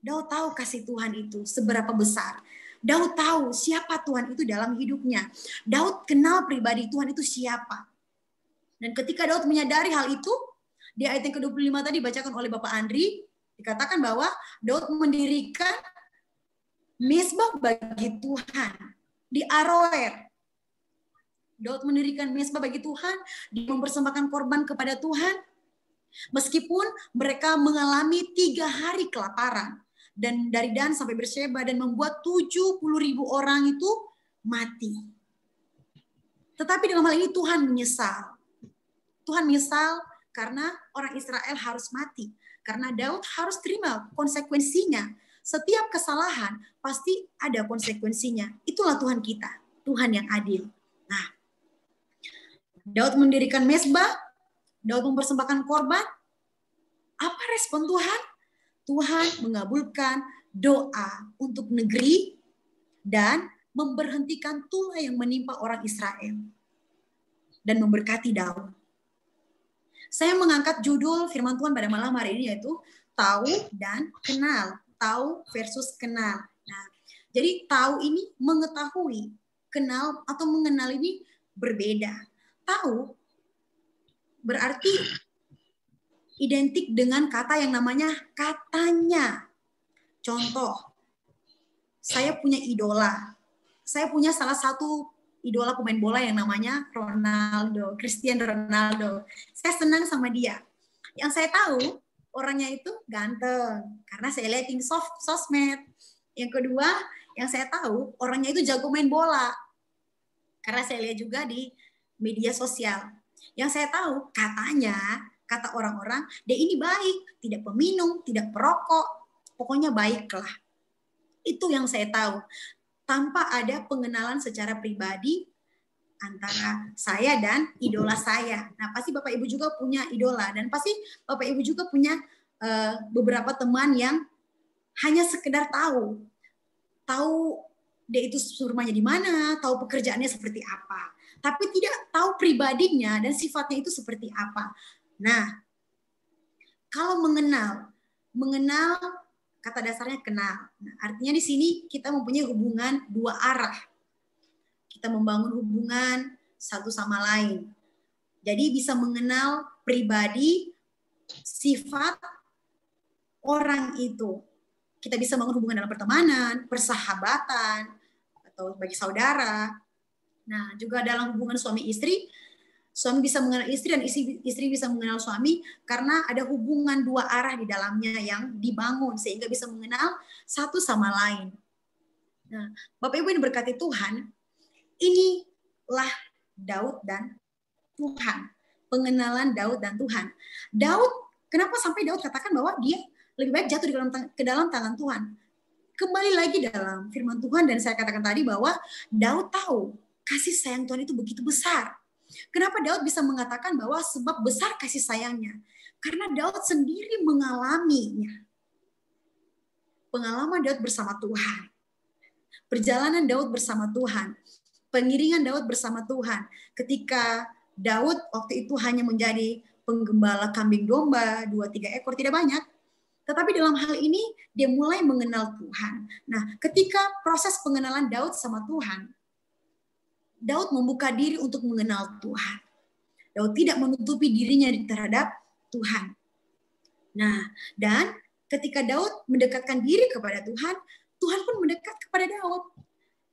Daud tahu kasih Tuhan itu seberapa besar. Daud tahu siapa Tuhan itu dalam hidupnya. Daud kenal pribadi Tuhan itu siapa. Dan ketika Daud menyadari hal itu, di ayat yang ke-25 tadi dibacakan oleh Bapak Andri, dikatakan bahwa Daud mendirikan mezbah bagi Tuhan di Aroer. Daud mendirikan mezbah bagi Tuhan, dia mempersembahkan korban kepada Tuhan. Meskipun mereka mengalami 3 hari kelaparan. Dan dari Dan sampai Beersheba dan membuat 70.000 orang itu mati. Tetapi dalam hal ini Tuhan menyesal. Tuhan menyesal karena orang Israel harus mati. Karena Daud harus terima konsekuensinya. Setiap kesalahan pasti ada konsekuensinya. Itulah Tuhan kita, Tuhan yang adil. Nah, Daud mendirikan mezbah, Daud mempersembahkan korban. Apa respon Tuhan? Tuhan mengabulkan doa untuk negeri dan memberhentikan tulah yang menimpa orang Israel dan memberkati Daud. Saya mengangkat judul firman Tuhan pada malam hari ini yaitu tahu dan kenal. Tahu versus kenal. Nah, jadi tahu ini mengetahui, kenal atau mengenal ini berbeda. Tahu berarti identik dengan kata yang namanya katanya. Contoh, saya punya idola. Saya punya salah satu idola pemain bola yang namanya Ronaldo, Cristiano Ronaldo. Saya senang sama dia. Yang saya tahu, orangnya itu ganteng. Karena saya lihat di sosmed. Yang kedua, yang saya tahu, orangnya itu jago main bola. Karena saya lihat juga di media sosial. Yang saya tahu, katanya, kata orang-orang, dia ini baik, tidak peminum, tidak perokok, pokoknya baiklah. Itu yang saya tahu. Tanpa ada pengenalan secara pribadi antara saya dan idola saya. Nah, pasti Bapak Ibu juga punya idola. Dan pasti Bapak Ibu juga punya beberapa teman yang hanya sekedar tahu. Tahu dia itu rumahnya di mana, tahu pekerjaannya seperti apa. Tapi tidak tahu pribadinya dan sifatnya itu seperti apa. Nah, kalau mengenal kata dasarnya kenal. Nah, artinya di sini kita mempunyai hubungan 2 arah. Kita membangun hubungan satu sama lain. Jadi bisa mengenal pribadi, sifat orang itu. Kita bisa membangun hubungan dalam pertemanan, persahabatan, atau sebagai saudara. Nah, juga dalam hubungan suami istri, suami bisa mengenal istri dan istri bisa mengenal suami karena ada hubungan dua arah di dalamnya yang dibangun sehingga bisa mengenal satu sama lain. Nah, Bapak Ibu yang berkati Tuhan, inilah Daud dan Tuhan. Pengenalan Daud dan Tuhan. Daud, kenapa sampai Daud katakan bahwa dia lebih baik jatuh ke dalam tangan Tuhan? Kembali lagi dalam firman Tuhan dan saya katakan tadi bahwa Daud tahu kasih sayang Tuhan itu begitu besar. Kenapa Daud bisa mengatakan bahwa sebab besar kasih sayangnya? Karena Daud sendiri mengalaminya. Pengalaman Daud bersama Tuhan. Perjalanan Daud bersama Tuhan. Pengiringan Daud bersama Tuhan. Ketika Daud waktu itu hanya menjadi penggembala kambing domba, 2-3 ekor, tidak banyak. Tetapi dalam hal ini dia mulai mengenal Tuhan. Nah, ketika proses pengenalan Daud sama Tuhan, Daud membuka diri untuk mengenal Tuhan. Daud tidak menutupi dirinya terhadap Tuhan. Nah, dan ketika Daud mendekatkan diri kepada Tuhan, Tuhan pun mendekat kepada Daud.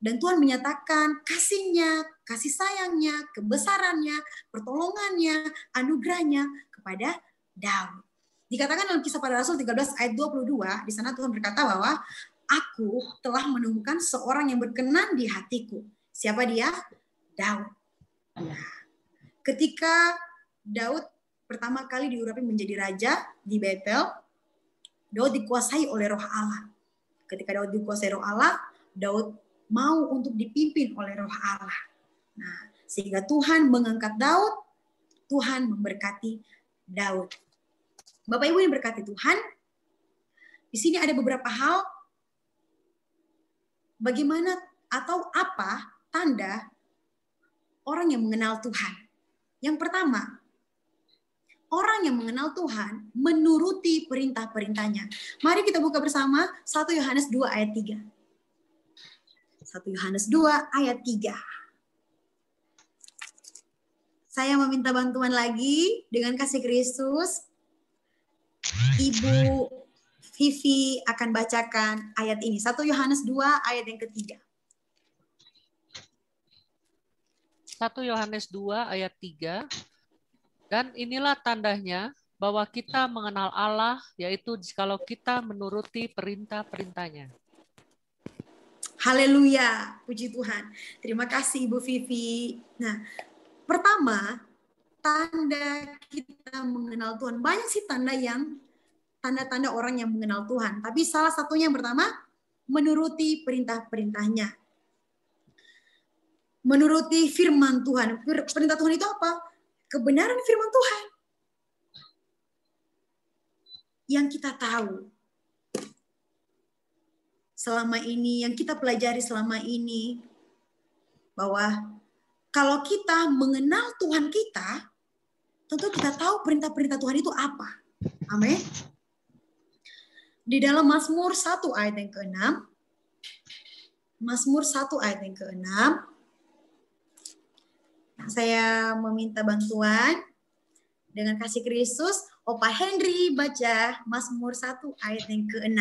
Dan Tuhan menyatakan kasih-Nya, kasih sayangnya, kebesarannya, pertolongannya, anugerahnya kepada Daud. Dikatakan dalam Kisah Para Rasul 13 ayat 22, di sana Tuhan berkata bahwa aku telah menemukan seorang yang berkenan di hatiku. Siapa dia? Daud. Nah, ketika Daud pertama kali diurapi menjadi raja di Betel, Daud dikuasai oleh Roh Allah. Ketika Daud dikuasai Roh Allah, Daud mau untuk dipimpin oleh Roh Allah. Nah, sehingga Tuhan mengangkat Daud, Tuhan memberkati Daud. Bapak Ibu yang berkati Tuhan, di sini ada beberapa hal bagaimana atau apa tanda orang yang mengenal Tuhan. Yang pertama, orang yang mengenal Tuhan menuruti perintah-perintahnya. Mari kita buka bersama 1 Yohanes 2 ayat 3. 1 Yohanes 2 ayat 3. Saya meminta bantuan lagi dengan kasih Kristus. Ibu Vivi akan bacakan ayat ini. 1 Yohanes 2 ayat yang ketiga. 1 Yohanes 2 ayat 3. Dan inilah tandanya bahwa kita mengenal Allah, yaitu jikalau kita menuruti perintah-perintahnya. Haleluya, puji Tuhan. Terima kasih Ibu Vivi. Nah, pertama, tanda kita mengenal Tuhan. Banyak sih tanda-tanda orang yang mengenal Tuhan. Tapi salah satunya yang pertama, menuruti perintah-perintahnya. Menuruti firman Tuhan. Perintah Tuhan itu apa? Kebenaran firman Tuhan. Yang kita tahu. Selama ini, yang kita pelajari selama ini. Bahwa kalau kita mengenal Tuhan kita, tentu kita tahu perintah-perintah Tuhan itu apa. Amin. Di dalam Mazmur 1 ayat yang ke-6. Mazmur 1 ayat yang ke-6. Saya meminta bantuan dengan kasih Kristus. Opa Henry baca Mazmur 1 ayat yang ke-6.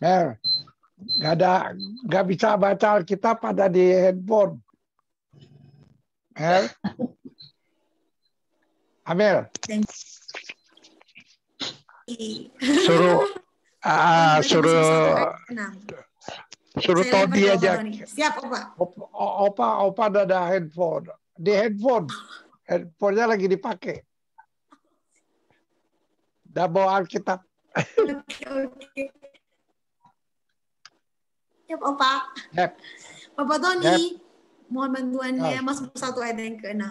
Mel, nggak bisa baca Alkitab ada di handphone. Mel, Amel, suruh Tony aja. Siap, Opa. Opa ada handphone. Di handphonenya lagi dipakai. Udah bawa Alkitab. Oke. Siap, Opa. Yep. Bapak Tony, yep. Mohon bantuannya Mazmur 1 ayat yang ke-6.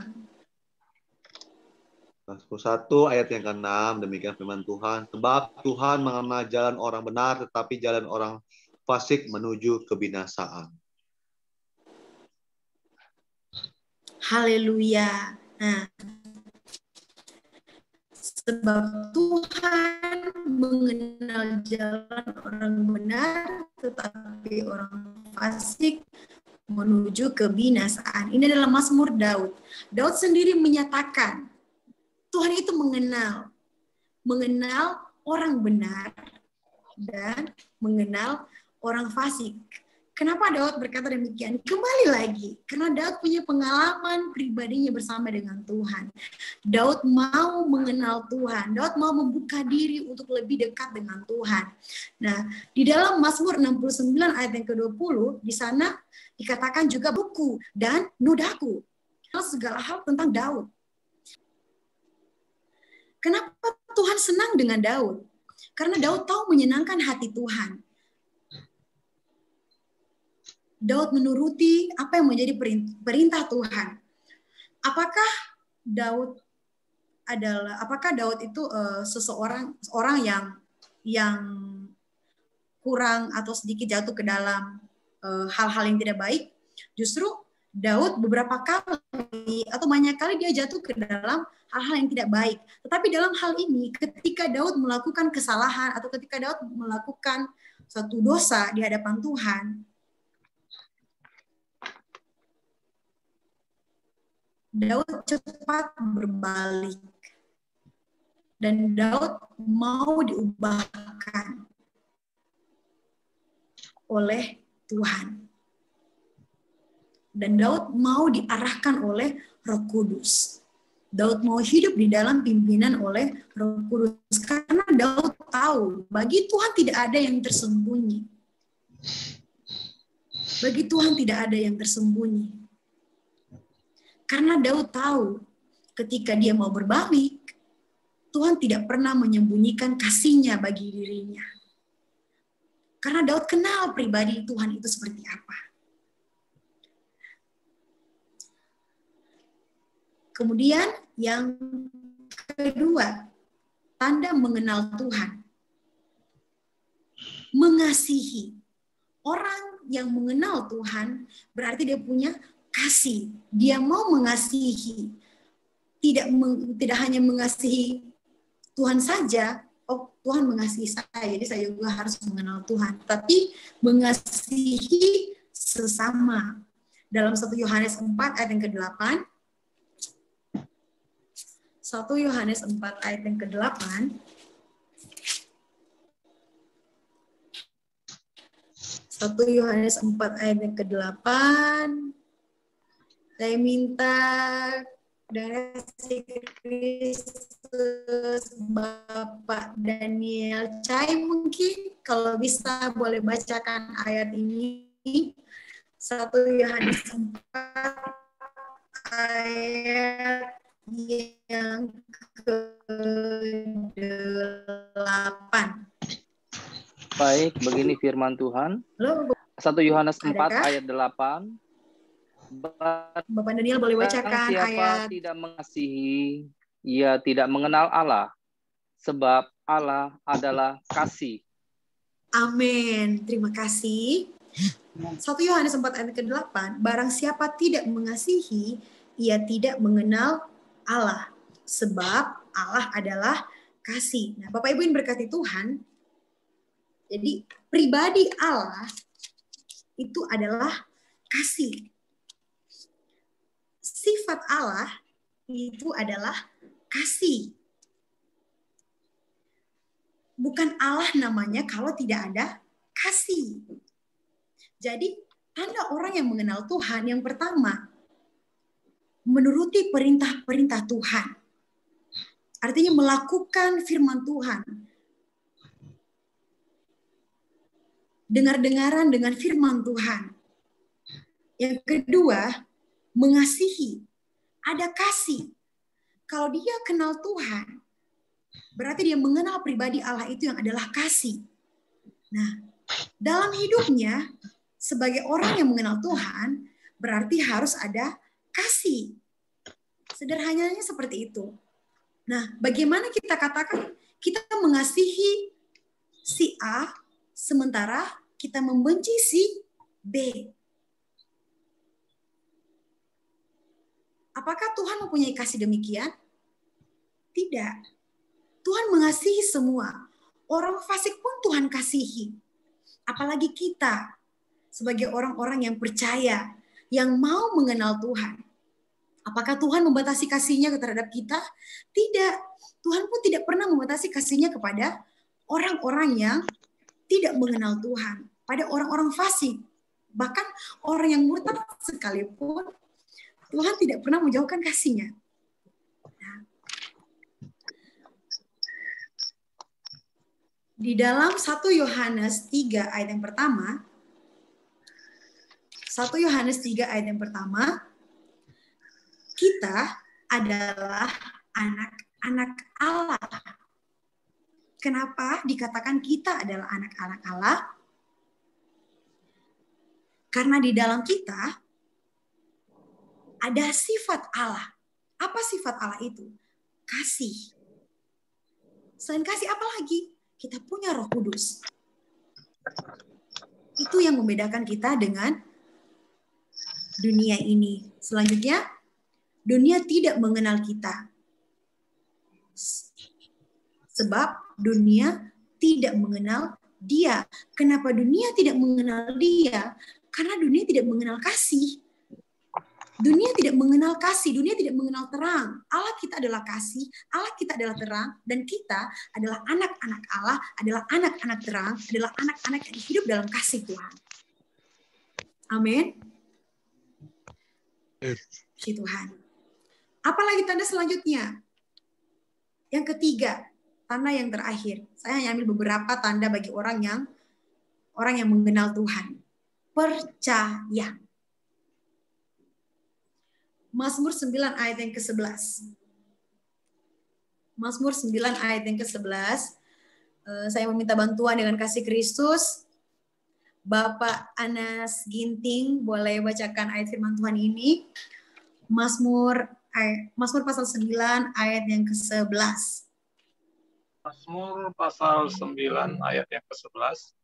Mazmur 1 ayat yang ke-6, demikian firman Tuhan. Sebab Tuhan mengenal jalan orang benar, tetapi jalan orang fasik menuju kebinasaan. Haleluya. Nah, sebab Tuhan mengenal jalan orang benar, tetapi orang fasik menuju kebinasaan. Ini adalah Mazmur Daud. Daud sendiri menyatakan, Tuhan itu mengenal orang benar dan mengenal orang fasik. Kenapa Daud berkata demikian? Kembali lagi, karena Daud punya pengalaman pribadinya bersama dengan Tuhan. Daud mau mengenal Tuhan. Daud mau membuka diri untuk lebih dekat dengan Tuhan. Nah, di dalam Mazmur 69 ayat yang ke-20, di sana dikatakan juga buku dan nodaku. Segala hal tentang Daud. Kenapa Tuhan senang dengan Daud? Karena Daud tahu menyenangkan hati Tuhan. Daud menuruti apa yang menjadi perintah Tuhan. Apakah Daud itu seorang yang kurang atau sedikit jatuh ke dalam hal-hal yang tidak baik? Justru Daud beberapa kali atau banyak kali dia jatuh ke dalam hal-hal yang tidak baik. Tetapi dalam hal ini, ketika Daud melakukan kesalahan atau ketika Daud melakukan suatu dosa di hadapan Tuhan, Daud cepat berbalik dan Daud mau diubahkan oleh Tuhan. Dan Daud mau diarahkan oleh Roh Kudus. Daud mau hidup di dalam pimpinan oleh Roh Kudus karena Daud tahu bagi Tuhan tidak ada yang tersembunyi. Bagi Tuhan tidak ada yang tersembunyi. Karena Daud tahu ketika dia mau berbalik, Tuhan tidak pernah menyembunyikan kasih-Nya bagi dirinya. Karena Daud kenal pribadi Tuhan itu seperti apa. Kemudian yang kedua, tanda mengenal Tuhan. Mengasihi. Orang yang mengenal Tuhan berarti dia punya kasih, dia mau mengasihi, tidak hanya mengasihi Tuhan saja. Oh, Tuhan mengasihi saya, jadi saya juga harus mengenal Tuhan. Tapi mengasihi sesama. Dalam 1 Yohanes 4 ayat yang ke-8, 1 Yohanes 4 ayat yang ke-8, Yohanes 4 ayat yang ke-8, saya minta dari Kristus Bapak Daniel Chai mungkin kalau bisa boleh bacakan ayat ini. 1 Yohanes 4 ayat yang ke-8. Baik, begini firman Tuhan. 1 Yohanes 4 ayat 8. Bapak Daniel boleh bacakan siapa ayat. Tidak mengasihi, ia tidak mengenal Allah, sebab Allah adalah kasih. Amin. Terima kasih. 1 Yohanes 4 ayat ke-8, barang siapa tidak mengasihi, ia tidak mengenal Allah, sebab Allah adalah kasih. Nah, Bapak Ibu yang berkati Tuhan, jadi pribadi Allah itu adalah kasih. Sifat Allah itu adalah kasih. Bukan Allah namanya kalau tidak ada kasih. Jadi tanda orang yang mengenal Tuhan yang pertama, menuruti perintah-perintah Tuhan. Artinya melakukan firman Tuhan. Dengar-dengaran dengan firman Tuhan. Yang kedua, mengasihi. Ada kasih. Kalau dia kenal Tuhan, berarti dia mengenal pribadi Allah itu yang adalah kasih. Nah, dalam hidupnya, sebagai orang yang mengenal Tuhan, berarti harus ada kasih. Sederhananya seperti itu. Nah, bagaimana kita katakan kita mengasihi si A, sementara kita membenci si B? Apakah Tuhan mempunyai kasih demikian? Tidak. Tuhan mengasihi semua. Orang fasik pun Tuhan kasihi. Apalagi kita sebagai orang-orang yang percaya yang mau mengenal Tuhan. Apakah Tuhan membatasi kasih-Nya terhadap kita? Tidak. Tuhan pun tidak pernah membatasi kasih-Nya kepada orang-orang yang tidak mengenal Tuhan, pada orang-orang fasik. Bahkan orang yang murtad sekalipun, Tuhan tidak pernah menjauhkan kasih-Nya. Di dalam 1 Yohanes 3 ayat yang pertama, 1 Yohanes 3 ayat yang pertama, kita adalah anak-anak Allah. Kenapa dikatakan kita adalah anak-anak Allah? Karena di dalam kita ada sifat Allah. Apa sifat Allah itu? Kasih. Selain kasih apa lagi? Kita punya Roh Kudus. Itu yang membedakan kita dengan dunia ini. Selanjutnya, dunia tidak mengenal kita. Sebab dunia tidak mengenal Dia. Kenapa dunia tidak mengenal Dia? Karena dunia tidak mengenal kasih. Dunia tidak mengenal kasih, dunia tidak mengenal terang. Allah kita adalah kasih, Allah kita adalah terang, dan kita adalah anak-anak Allah, adalah anak-anak terang, adalah anak-anak yang hidup dalam kasih Tuhan. Amin. Puji Tuhan. Apalagi tanda selanjutnya? Yang ketiga, tanda yang terakhir. Saya hanya ambil beberapa tanda bagi orang yang mengenal Tuhan. Percaya. Mazmur 9 ayat yang ke-11. Mazmur 9 ayat yang ke-11. Saya meminta bantuan dengan kasih Kristus. Bapak Anas Ginting boleh bacakan ayat firman Tuhan ini. Mazmur pasal 9 ayat yang ke-11. Mazmur pasal 9 ayat yang ke-11.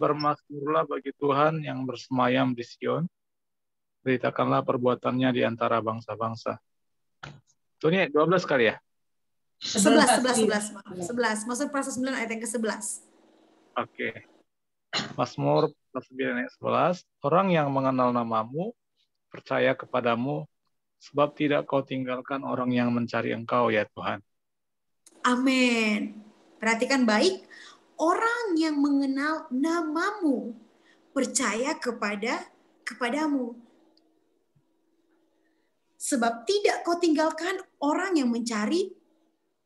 Bermazmurlah bagi Tuhan yang bersemayam di Sion. Beritakanlah perbuatannya di antara bangsa-bangsa. Itu nih 12 kali ya? 11. Mazmur pasal 9 ayat yang ke-11. Oke. Mazmur pasal 9 ayat 11. Orang yang mengenal namamu, percaya kepadamu, sebab tidak kau tinggalkan orang yang mencari engkau ya Tuhan. Amin. Perhatikan baik. Orang yang mengenal namamu, percaya kepadamu. Sebab tidak kau tinggalkan orang yang mencari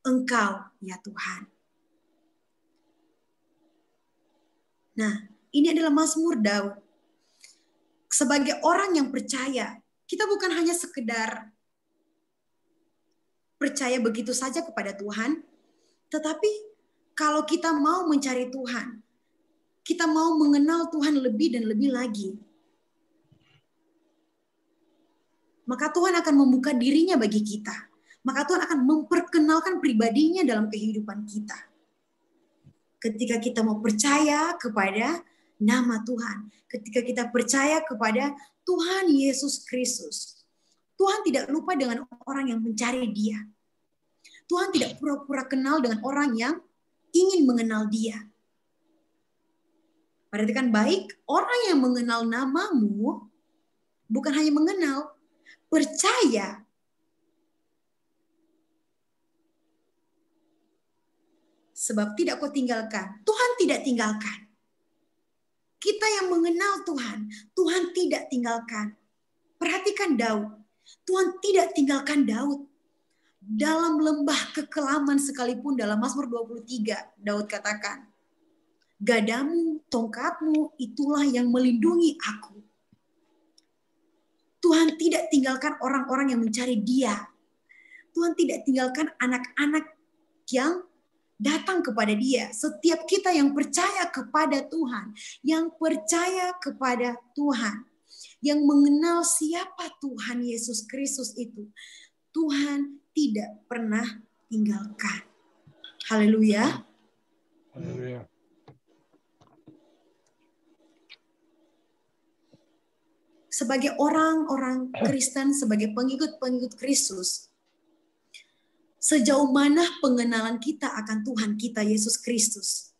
engkau, ya Tuhan. Nah, ini adalah Mazmur Daud. Sebagai orang yang percaya, kita bukan hanya sekedar percaya begitu saja kepada Tuhan, tetapi kalau kita mau mencari Tuhan, kita mau mengenal Tuhan lebih dan lebih lagi, maka Tuhan akan membuka dirinya bagi kita. Maka Tuhan akan memperkenalkan pribadinya dalam kehidupan kita. Ketika kita mau percaya kepada nama Tuhan. Ketika kita percaya kepada Tuhan Yesus Kristus. Tuhan tidak lupa dengan orang yang mencari Dia. Tuhan tidak pura-pura kenal dengan orang yang ingin mengenal Dia. Perhatikan baik, orang yang mengenal namamu bukan hanya mengenal, percaya. Sebab tidak kau tinggalkan. Tuhan tidak tinggalkan. Kita yang mengenal Tuhan, Tuhan tidak tinggalkan. Perhatikan Daud. Tuhan tidak tinggalkan Daud. Dalam lembah kekelaman sekalipun dalam Mazmur 23, Daud katakan, gadamu, tongkatmu, itulah yang melindungi aku. Tuhan tidak tinggalkan orang-orang yang mencari Dia. Tuhan tidak tinggalkan anak-anak yang datang kepada Dia. Setiap kita yang percaya kepada Tuhan, yang percaya kepada Tuhan, yang mengenal siapa Tuhan Yesus Kristus itu, Tuhan tidak pernah tinggalkan. Haleluya. Haleluya. Sebagai orang-orang Kristen, sebagai pengikut-pengikut Kristus, sejauh mana pengenalan kita akan Tuhan kita Yesus Kristus?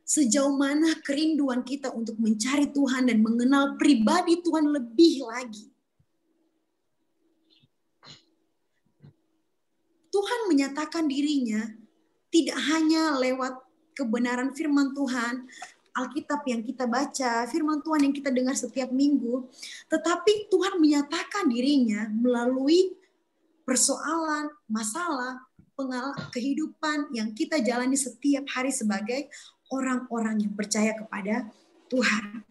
Sejauh mana kerinduan kita untuk mencari Tuhan dan mengenal pribadi Tuhan lebih lagi. Tuhan menyatakan dirinya tidak hanya lewat kebenaran firman Tuhan, Alkitab yang kita baca, firman Tuhan yang kita dengar setiap minggu, tetapi Tuhan menyatakan dirinya melalui persoalan, masalah, kehidupan yang kita jalani setiap hari sebagai orang-orang yang percaya kepada Tuhan.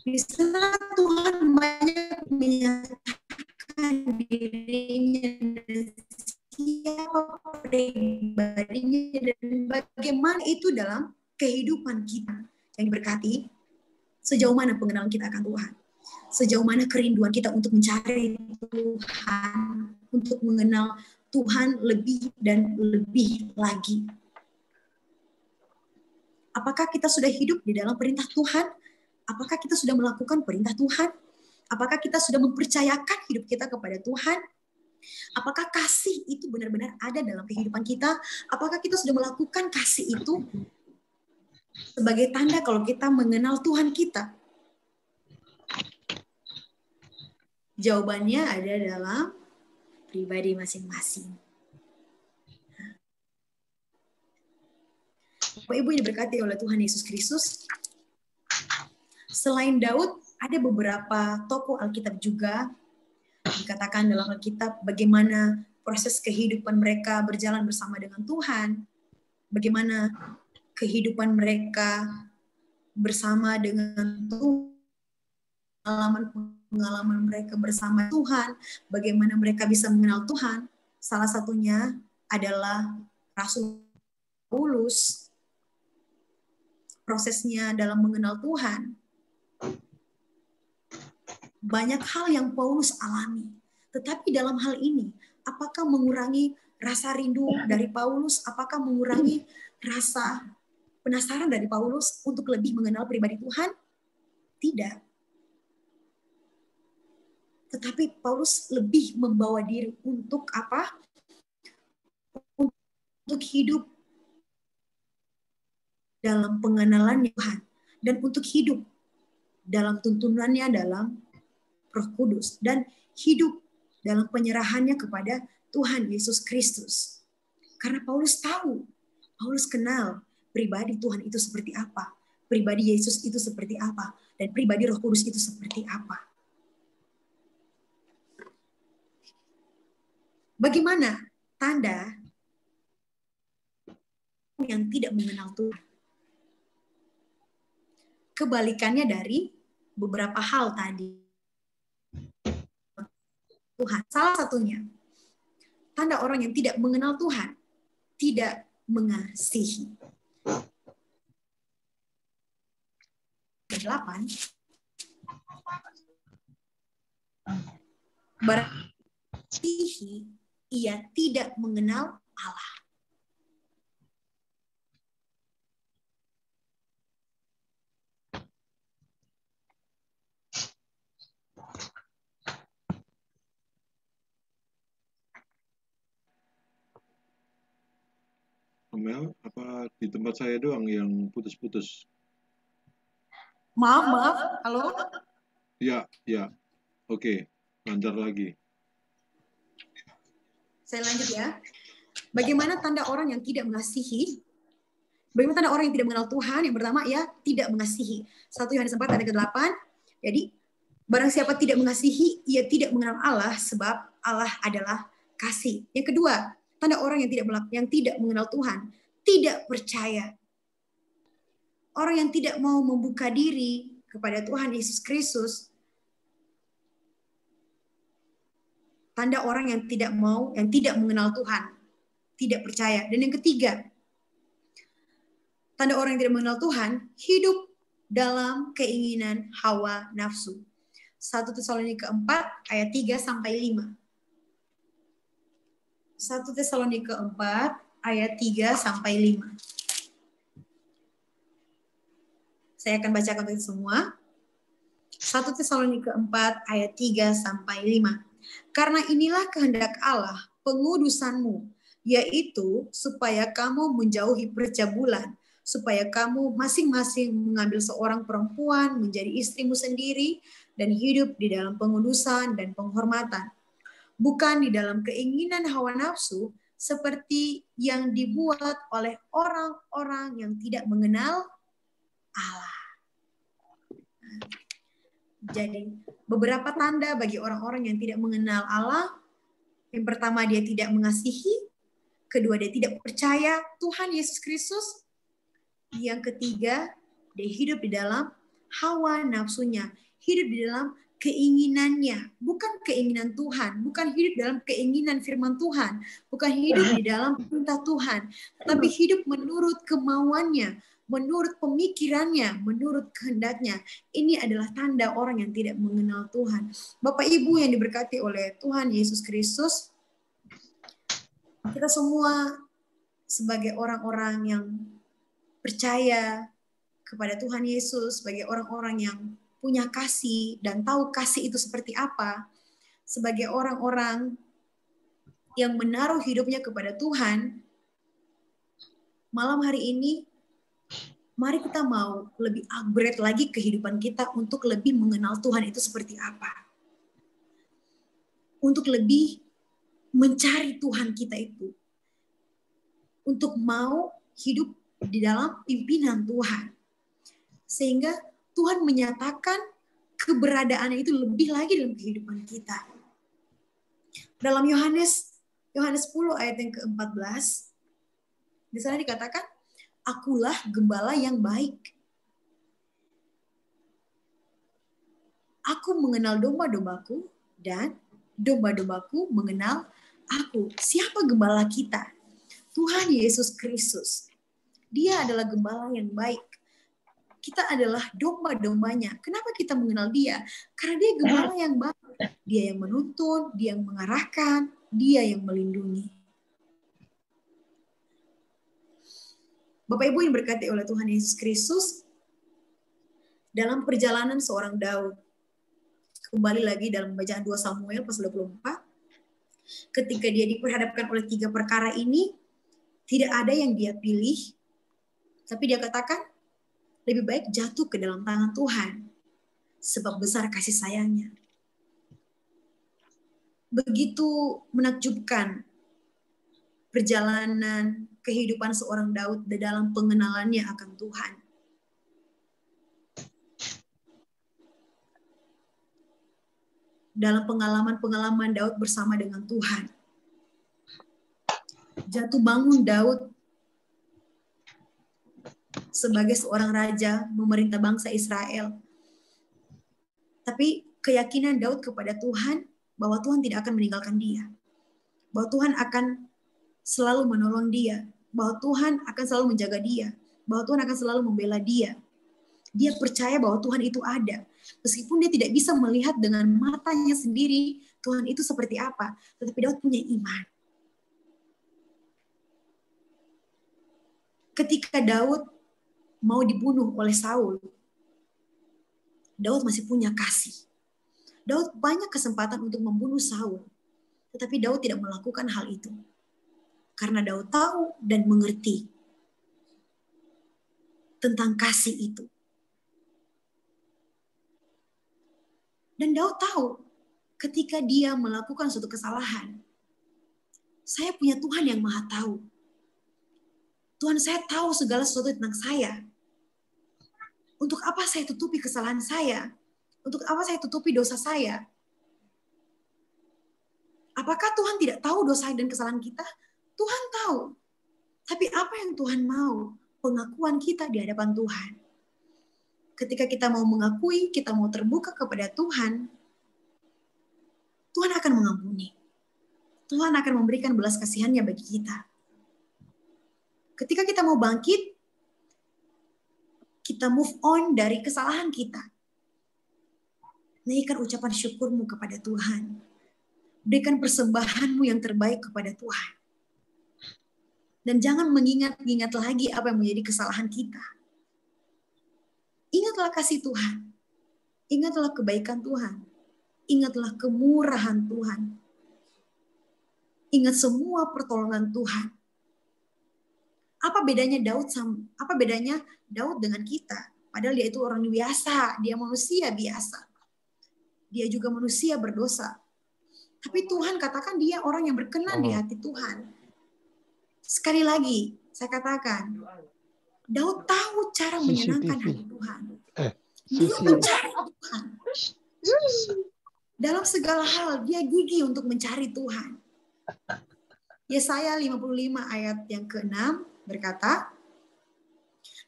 Di sana Tuhan banyak menyatakan dirinya dan siapa pribadinya dan bagaimana itu dalam kehidupan kita yang diberkati. Sejauh mana pengenalan kita akan Tuhan, sejauh mana kerinduan kita untuk mencari Tuhan, untuk mengenal Tuhan lebih dan lebih lagi. Apakah kita sudah hidup di dalam perintah Tuhan? Apakah kita sudah melakukan perintah Tuhan? Apakah kita sudah mempercayakan hidup kita kepada Tuhan? Apakah kasih itu benar-benar ada dalam kehidupan kita? Apakah kita sudah melakukan kasih itu sebagai tanda kalau kita mengenal Tuhan kita? Jawabannya ada dalam pribadi masing-masing. Bapak Ibu yang diberkati oleh Tuhan Yesus Kristus, selain Daud, ada beberapa tokoh Alkitab juga dikatakan dalam Alkitab bagaimana proses kehidupan mereka berjalan bersama dengan Tuhan, bagaimana kehidupan mereka bersama dengan Tuhan, pengalaman mereka bersama Tuhan, bagaimana mereka bisa mengenal Tuhan. Salah satunya adalah Rasul Paulus. Prosesnya dalam mengenal Tuhan. Banyak hal yang Paulus alami. Tetapi dalam hal ini, apakah mengurangi rasa rindu dari Paulus? Apakah mengurangi rasa penasaran dari Paulus untuk lebih mengenal pribadi Tuhan? Tidak. Tetapi Paulus lebih membawa diri untuk apa? Untuk hidup dalam pengenalan Tuhan dan untuk hidup dalam tuntunannya dalam Roh Kudus dan hidup dalam penyerahannya kepada Tuhan Yesus Kristus. Karena Paulus tahu, Paulus kenal pribadi Tuhan itu seperti apa, pribadi Yesus itu seperti apa, dan pribadi Roh Kudus itu seperti apa. Bagaimana tanda yang tidak mengenal Tuhan? Kebalikannya dari beberapa hal tadi. Tuhan. Salah satunya, tanda orang yang tidak mengenal Tuhan, tidak mengasihi. 8. Berarti ia tidak mengenal Allah. Amel, apa di tempat saya doang yang putus-putus? Maaf. Halo? Ya. Oke, lancar lagi. Saya lanjut ya. Bagaimana tanda orang yang tidak mengasihi? Bagaimana tanda orang yang tidak mengenal Tuhan? Yang pertama, ia tidak mengasihi. 1 Yohanes 4 ayat ke-8. Jadi, barang siapa tidak mengasihi, ia tidak mengenal Allah, sebab Allah adalah kasih. Yang kedua, tanda orang yang tidak mengenal Tuhan, tidak percaya. Orang yang tidak mau membuka diri kepada Tuhan Yesus Kristus, tanda orang yang tidak mengenal Tuhan, tidak percaya. Dan yang ketiga, tanda orang yang tidak mengenal Tuhan, hidup dalam keinginan hawa nafsu. 1 Tesalonika 4 ayat 3 sampai 5. 1 Tesalonika 4 ayat 3 sampai 5. Saya akan bacakan itu semua. 1 Tesalonika 4 ayat 3 sampai 5. Karena inilah kehendak Allah, pengudusanmu, yaitu supaya kamu menjauhi percabulan, supaya kamu masing-masing mengambil seorang perempuan menjadi istrimu sendiri dan hidup di dalam pengudusan dan penghormatan, bukan di dalam keinginan hawa nafsu seperti yang dibuat oleh orang-orang yang tidak mengenal Allah. Jadi, beberapa tanda bagi orang-orang yang tidak mengenal Allah. Yang pertama, dia tidak mengasihi. Kedua, dia tidak percaya Tuhan Yesus Kristus. Yang ketiga, dia hidup di dalam hawa nafsunya. Hidup di dalam keinginannya. Bukan keinginan Tuhan. Bukan hidup dalam keinginan firman Tuhan. Bukan hidup di dalam perintah Tuhan. Tapi hidup menurut kemauannya. Menurut pemikirannya, menurut kehendaknya. Ini adalah tanda orang yang tidak mengenal Tuhan. Bapak Ibu yang diberkati oleh Tuhan Yesus Kristus, kita semua sebagai orang-orang yang percaya kepada Tuhan Yesus, sebagai orang-orang yang punya kasih dan tahu kasih itu seperti apa, sebagai orang-orang yang menaruh hidupnya kepada Tuhan, malam hari ini mari kita mau lebih upgrade lagi kehidupan kita untuk lebih mengenal Tuhan itu seperti apa. Untuk lebih mencari Tuhan kita itu. Untuk mau hidup di dalam pimpinan Tuhan. Sehingga Tuhan menyatakan keberadaannya itu lebih lagi dalam kehidupan kita. Dalam Yohanes 10 ayat yang ke-14, di sana dikatakan, Akulah gembala yang baik. Aku mengenal domba-dombaku dan domba-dombaku mengenal aku. Siapa gembala kita? Tuhan Yesus Kristus. Dia adalah gembala yang baik. Kita adalah domba-dombanya. Kenapa kita mengenal dia? Karena dia gembala yang baik. Dia yang menuntun, dia yang mengarahkan, dia yang melindungi. Bapak Ibu yang berkati oleh Tuhan Yesus Kristus, dalam perjalanan seorang Daud, kembali lagi dalam bacaan 2 Samuel pasal 24, ketika dia diperhadapkan oleh 3 perkara ini, tidak ada yang dia pilih, tapi dia katakan, lebih baik jatuh ke dalam tangan Tuhan, sebab besar kasih sayangnya. Begitu menakjubkan perjalanan kehidupan seorang Daud di dalam pengenalannya akan Tuhan. Dalam pengalaman-pengalaman Daud bersama dengan Tuhan. Jatuh bangun Daud sebagai seorang raja memerintah bangsa Israel. Tapi keyakinan Daud kepada Tuhan bahwa Tuhan tidak akan meninggalkan dia. Bahwa Tuhan akan selalu menolong dia, bahwa Tuhan akan selalu menjaga dia, bahwa Tuhan akan selalu membela dia. Dia percaya bahwa Tuhan itu ada. Meskipun dia tidak bisa melihat dengan matanya sendiri Tuhan itu seperti apa, tetapi Daud punya iman. Ketika Daud mau dibunuh oleh Saul, Daud masih punya kasih. Daud banyak kesempatan untuk membunuh Saul, tetapi Daud tidak melakukan hal itu. Karena Daud tahu dan mengerti tentang kasih itu. Dan Daud tahu ketika dia melakukan suatu kesalahan, saya punya Tuhan yang maha tahu. Tuhan, saya tahu segala sesuatu tentang saya. Untuk apa saya tutupi kesalahan saya? Untuk apa saya tutupi dosa saya? Apakah Tuhan tidak tahu dosa dan kesalahan kita? Tuhan tahu. Tapi apa yang Tuhan mau? Pengakuan kita di hadapan Tuhan. Ketika kita mau mengakui, kita mau terbuka kepada Tuhan, Tuhan akan mengampuni. Tuhan akan memberikan belas kasihannya bagi kita. Ketika kita mau bangkit, kita move on dari kesalahan kita. Naikkan ucapan syukurmu kepada Tuhan. Berikan persembahanmu yang terbaik kepada Tuhan. Dan jangan mengingat-ingat lagi apa yang menjadi kesalahan kita. Ingatlah kasih Tuhan. Ingatlah kebaikan Tuhan. Ingatlah kemurahan Tuhan. Ingat semua pertolongan Tuhan. Apa bedanya Daud dengan kita? Padahal dia itu orang biasa, dia manusia biasa. Dia juga manusia berdosa. Tapi Tuhan katakan dia orang yang berkenan di hati Tuhan. Sekali lagi, saya katakan, Daud tahu cara menyenangkan hati Tuhan. Dia mencari Tuhan. Dalam segala hal, dia gigih untuk mencari Tuhan. Yesaya 55 ayat yang ke-6 berkata,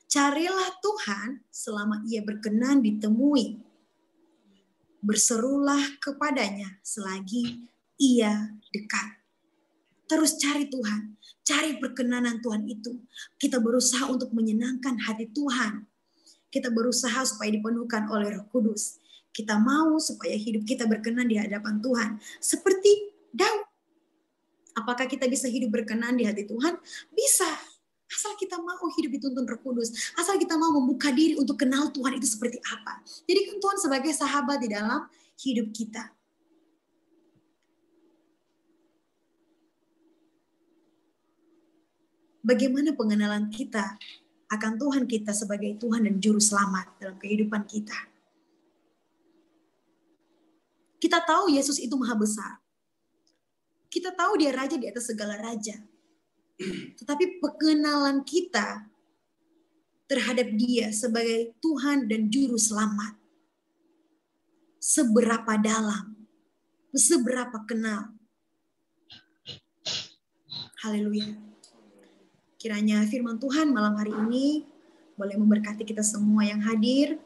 carilah Tuhan selama ia berkenan ditemui. Berserulah kepadanya selagi ia dekat. Terus cari Tuhan, cari perkenanan Tuhan itu. Kita berusaha untuk menyenangkan hati Tuhan. Kita berusaha supaya dipenuhkan oleh Roh Kudus. Kita mau supaya hidup kita berkenan di hadapan Tuhan. Seperti Daud. Apakah kita bisa hidup berkenan di hati Tuhan? Bisa. Asal kita mau hidup dituntun Roh Kudus. Asal kita mau membuka diri untuk kenal Tuhan itu seperti apa. Jadikan Tuhan sebagai sahabat di dalam hidup kita. Bagaimana pengenalan kita akan Tuhan kita sebagai Tuhan dan Juru Selamat dalam kehidupan kita. Kita tahu Yesus itu maha besar. Kita tahu dia raja di atas segala raja. Tetapi pengenalan kita terhadap dia sebagai Tuhan dan Juru Selamat. Seberapa dalam, seberapa kenal. Haleluya. Kiranya firman Tuhan malam hari ini boleh memberkati kita semua yang hadir.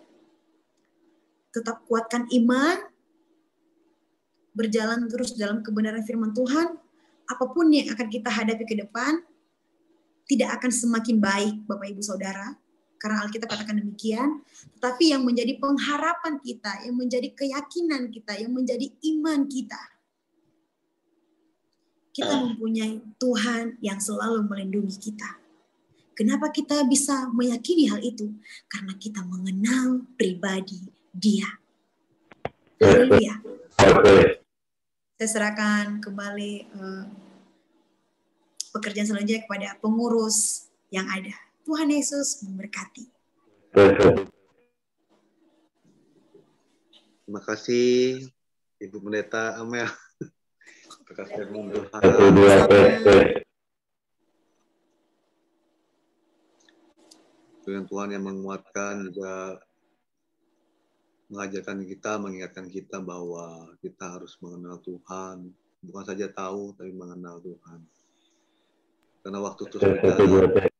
Tetap kuatkan iman. Berjalan terus dalam kebenaran firman Tuhan. Apapun yang akan kita hadapi ke depan, tidak akan semakin baik Bapak Ibu Saudara. Karena Alkitab katakan demikian. Tetapi yang menjadi pengharapan kita, yang menjadi keyakinan kita, yang menjadi iman kita. Kita mempunyai Tuhan yang selalu melindungi kita. Kenapa kita bisa meyakini hal itu? Karena kita mengenal pribadi Dia. Haleluya. Saya serahkan kembali pekerjaan selanjutnya kepada pengurus yang ada. Tuhan Yesus memberkati. Terima kasih Ibu Pendeta Amel. Terima kasih Tuhan. Tuhan yang menguatkan juga mengajarkan kita, mengingatkan kita bahwa kita harus mengenal Tuhan. Bukan saja tahu, tapi mengenal Tuhan. Karena waktu terus berjalan,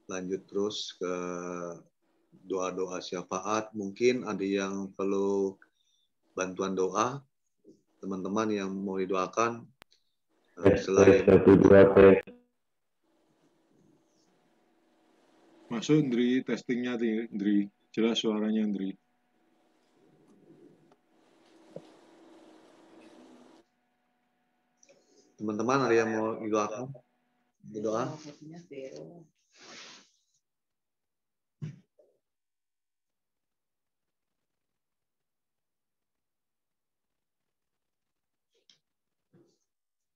lanjut terus ke doa-doa syafaat. Mungkin ada yang perlu bantuan doa. Teman-teman yang mau didoakan, selain Masuk, Ndri, testingnya, Ndri. Jelas suaranya, Ndri. teman-teman ada yang mau didoakan? Doa?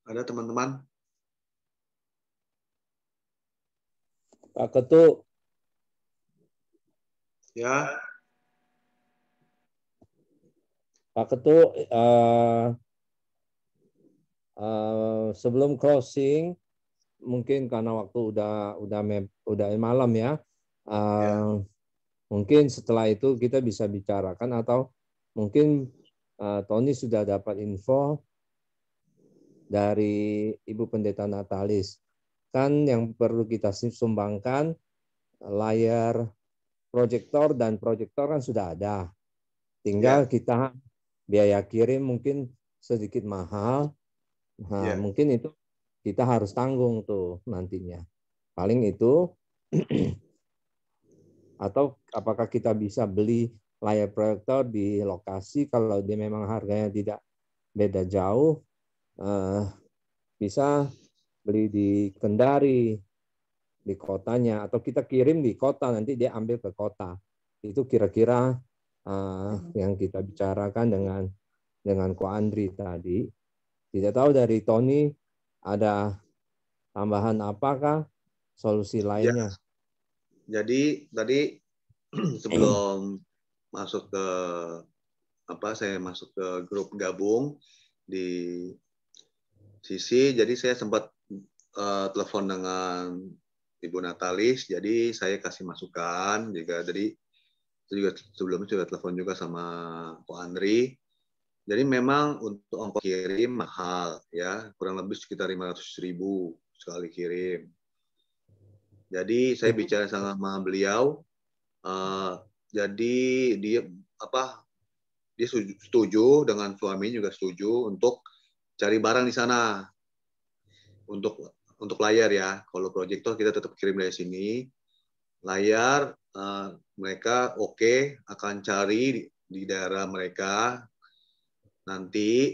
Ada teman-teman? Pak Ketua. Ya. Pak Ketua, sebelum closing, mungkin karena waktu udah malam ya, mungkin setelah itu kita bisa bicarakan atau mungkin Tony sudah dapat info dari Ibu Pendeta Natalis. Kan yang perlu kita sumbangkan layar proyektor dan proyektor kan sudah ada. Tinggal kita biaya kirim mungkin sedikit mahal. Nah, mungkin itu kita harus tanggung tuh nantinya. Paling itu atau apakah kita bisa beli layar proyektor di lokasi kalau dia memang harganya tidak beda jauh, bisa beli di Kendari, di kotanya, atau kita kirim di kota, nanti dia ambil ke kota. Itu kira-kira yang kita bicarakan dengan Ko Andri tadi. Tidak tahu dari Tony ada tambahan apakah solusi lainnya? Jadi tadi sebelum masuk ke saya masuk ke grup gabung di sisi, jadi saya sempat telepon dengan Ibu Natalis, jadi saya kasih masukan juga. Jadi juga sebelumnya sudah telepon juga sama Pak Andri. Jadi memang untuk ongkos kirim mahal ya, kurang lebih sekitar 500.000 sekali kirim. Jadi saya bicara sama beliau, jadi dia setuju dengan suami juga setuju untuk cari barang di sana untuk layar ya. Kalau proyektor kita tetap kirim dari sini. Layar mereka oke, akan cari di daerah mereka. Nanti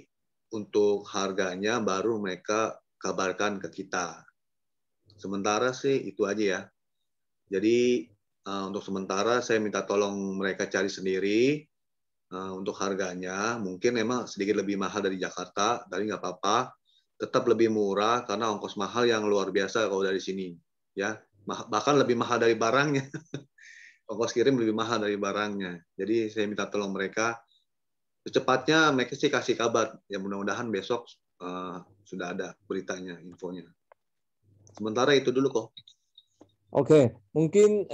untuk harganya baru mereka kabarkan ke kita. Sementara sih itu aja ya. Jadi untuk sementara saya minta tolong mereka cari sendiri. Untuk harganya mungkin memang sedikit lebih mahal dari Jakarta, tapi nggak apa-apa. Tetap lebih murah karena ongkos mahal yang luar biasa kalau dari sini. Ya, bahkan lebih mahal dari barangnya. Ongkos kirim lebih mahal dari barangnya. Jadi saya minta tolong mereka. Secepatnya mereka sih kasih kabar. Ya mudah-mudahan besok sudah ada beritanya, infonya. Sementara itu dulu kok. Oke, mungkin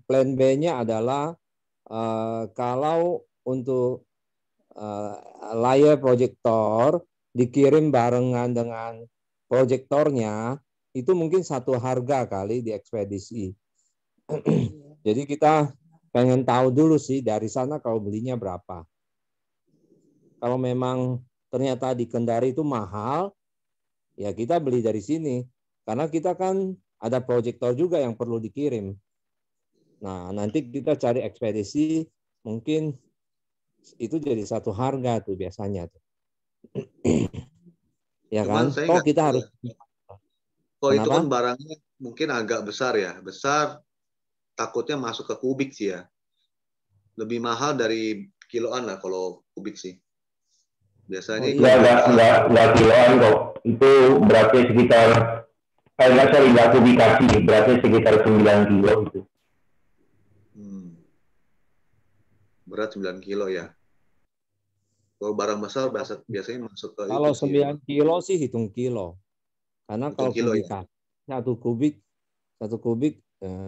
plan B-nya adalah kalau untuk layar proyektor dikirim barengan dengan proyektornya, itu mungkin satu harga kali di ekspedisi. Jadi kita pengen tahu dulu sih dari sana kalau belinya berapa. Kalau memang ternyata di Kendari itu mahal, ya kita beli dari sini. Karena kita kan ada proyektor juga yang perlu dikirim. Nah, nanti kita cari ekspedisi, mungkin itu jadi satu harga tuh biasanya. Ya kan? Kok kita harus... Kok itu kan barangnya mungkin agak besar ya. Besar, takutnya masuk ke kubik sih ya. Lebih mahal dari kiloan lah kalau kubik sih. Biasanya nggak kiloan kok. Itu beratnya sekitar, nggak kubikasi, beratnya sekitar 9 kilo itu. Berat 9 kilo ya. Kalau barang besar biasanya masuk ke kalau itu 9 kilo sih hitung kilo. Karena kalau kubik ya? satu kubik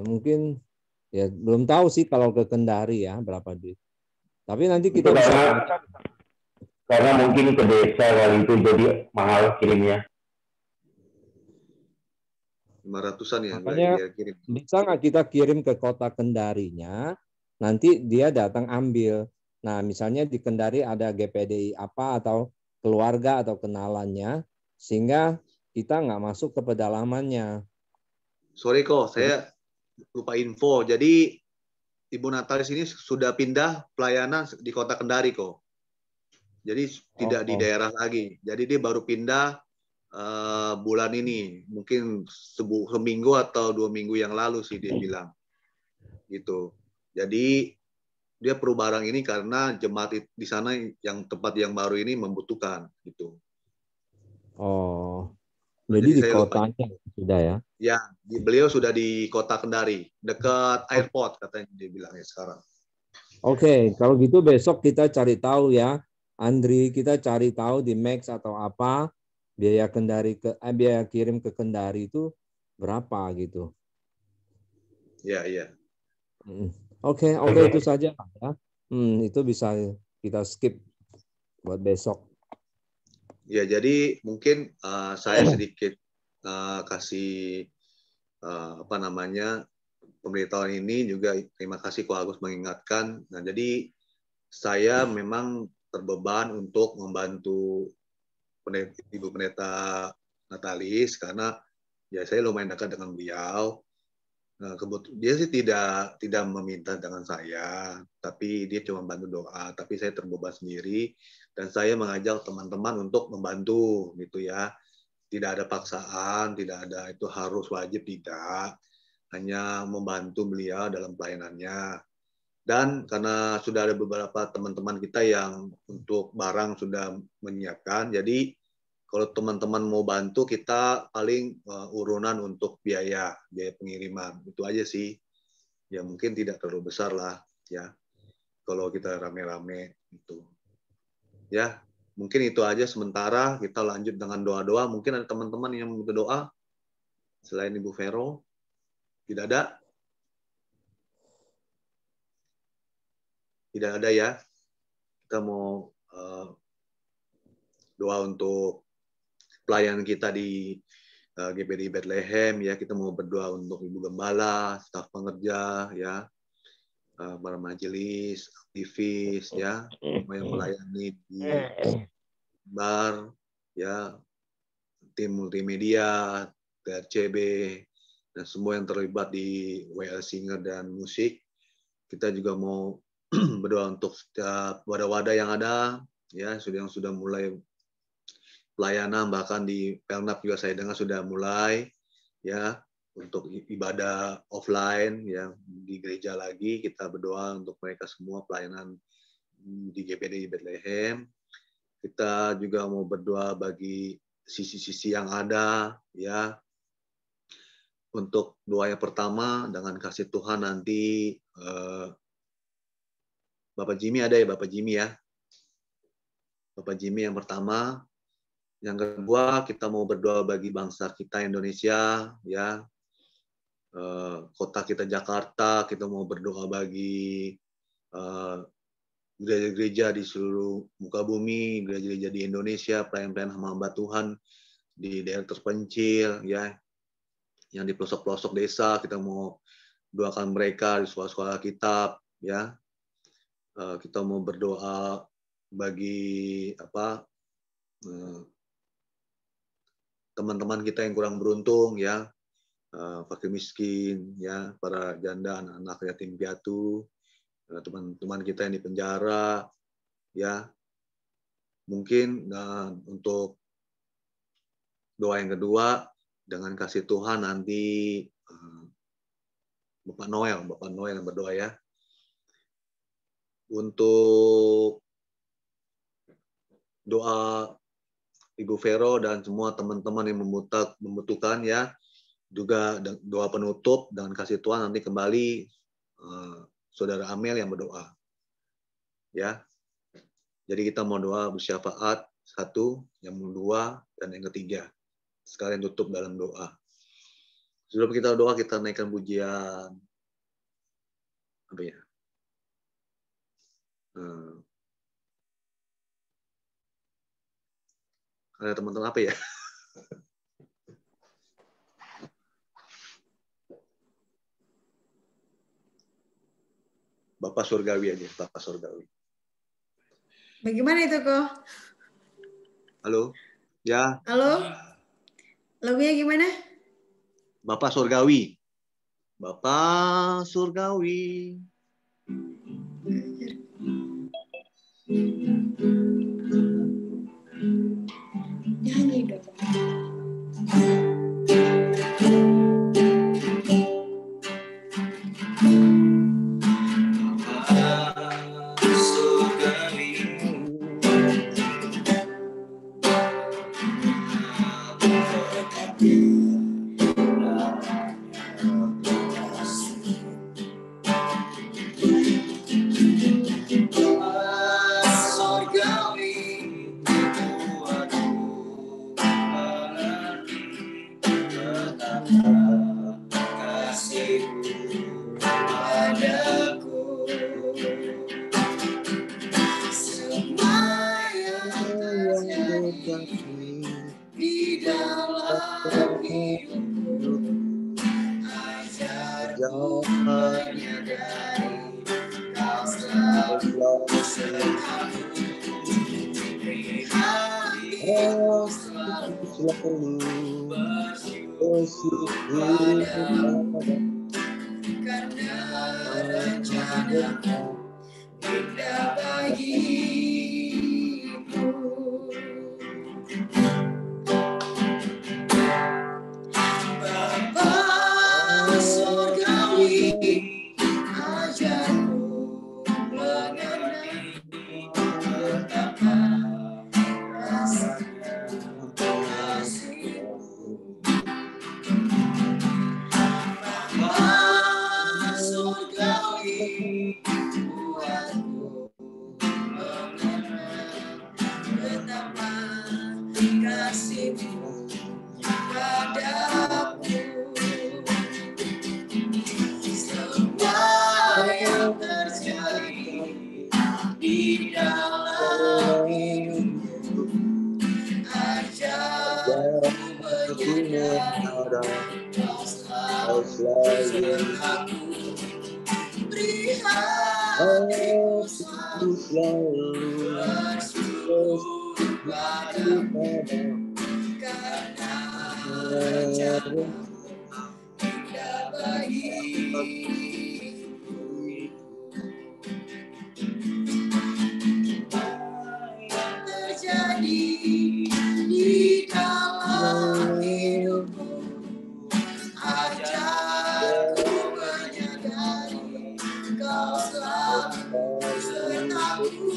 mungkin ya belum tahu sih kalau ke Kendari ya berapa duit. Tapi nanti kita bisa karena mungkin ke desa kali itu jadi mahal kirimnya. 500-an ya. Makanya bisa nggak kita kirim ke kota Kendarinya, nanti dia datang ambil. Nah, misalnya di Kendari ada GPDI apa atau keluarga atau kenalannya, sehingga kita nggak masuk ke pedalamannya. Sorry kok, saya lupa info. Jadi Ibu Natalis ini sudah pindah pelayanan di kota Kendari kok. Jadi tidak di daerah lagi. Jadi dia baru pindah bulan ini. Mungkin seminggu atau 2 minggu yang lalu sih dia bilang. Gitu. Jadi dia perlu barang ini karena jemaat di sana yang tempat yang baru ini membutuhkan. Gitu. Oh, jadi di kotanya sudah ya? Ya, beliau sudah di kota Kendari, dekat airport katanya dia bilangnya sekarang. Oke, kalau gitu besok kita cari tahu ya, Andri, kita cari tahu di Max atau apa biaya biaya kirim ke Kendari itu berapa gitu. Ya, iya. Oke, itu saja ya. Itu bisa kita skip buat besok. Ya, jadi mungkin saya sedikit kasih pemberitahuan ini juga. Terima kasih Ko Agus mengingatkan. Nah, jadi saya memang terbeban untuk membantu Ibu Pendeta Natalis karena ya saya lumayan dekat dengan beliau. Nah, dia sih tidak meminta dengan saya, tapi dia cuma bantu doa. Tapi saya terbeban sendiri dan saya mengajak teman-teman untuk membantu gitu ya. Tidak ada paksaan, tidak ada itu harus wajib, tidak. Hanya membantu beliau dalam pelayanannya. Dan karena sudah ada beberapa teman-teman kita yang untuk barang sudah menyiapkan, jadi kalau teman-teman mau bantu, kita paling urunan untuk biaya pengiriman. Itu aja sih. Ya mungkin tidak terlalu besar lah ya. Kalau kita rame-rame itu. Ya, mungkin itu aja sementara. Kita lanjut dengan doa-doa. Mungkin ada teman-teman yang mau berdoa selain Ibu Vero. Tidak ada? Tidak ada ya. Kita mau doa untuk pelayanan kita di GPDI Bethlehem ya. Kita mau berdoa untuk Ibu Gembala, staf pengerja ya, para majelis, aktivis ya, yang melayani di bar ya, tim multimedia, TRCB, dan semua yang terlibat di WL Singer dan musik. Kita juga mau berdoa untuk setiap wadah-wadah yang ada ya, yang sudah mulai pelayanan, bahkan di Pelnap juga saya dengar sudah mulai ya untuk ibadah offline ya di gereja lagi. Kita berdoa untuk mereka semua pelayanan di GPDI Bethlehem. Kita juga mau berdoa bagi sisi-sisi yang ada ya. Untuk doa yang pertama, dengan kasih Tuhan nanti Bapak Jimmy ada ya, Bapak Jimmy ya. Bapak Jimmy yang pertama. Yang kedua, kita mau berdoa bagi bangsa kita Indonesia, ya, kota kita Jakarta. Kita mau berdoa bagi gereja-gereja di seluruh muka bumi, gereja-gereja di Indonesia, pelayan-pelayan hamba Tuhan di daerah terpencil, ya, yang di pelosok-pelosok desa. Kita mau doakan mereka di sekolah-sekolah kitab, ya. Kita mau berdoa bagi teman-teman kita yang kurang beruntung ya, fakir miskin ya, para janda, anak-anak yatim piatu, teman-teman kita yang di penjara ya. Mungkin untuk doa yang kedua, dengan kasih Tuhan nanti Bapak Noel yang berdoa ya. Untuk doa Ibu Vero dan semua teman-teman yang membutuhkan ya, juga doa penutup dengan kasih Tuhan nanti kembali Saudara Amel yang berdoa ya. Jadi kita mau doa bersyafaat satu, yang kedua, dan yang ketiga. Sekalian tutup dalam doa. Sebelum kita doa, kita naikkan pujian apa ya? Ada teman-teman apa ya? Bapak Surgawi aja, Bapak Surgawi. Bagaimana itu kok? Halo, ya. Halo, lagunya gimana? Bapak Surgawi. Bapak Surgawi. Nyanyi dong. ada, kau selalu aku selalu terjadi di dalam hidupku, ajarku menyadari kau selalu sertaku,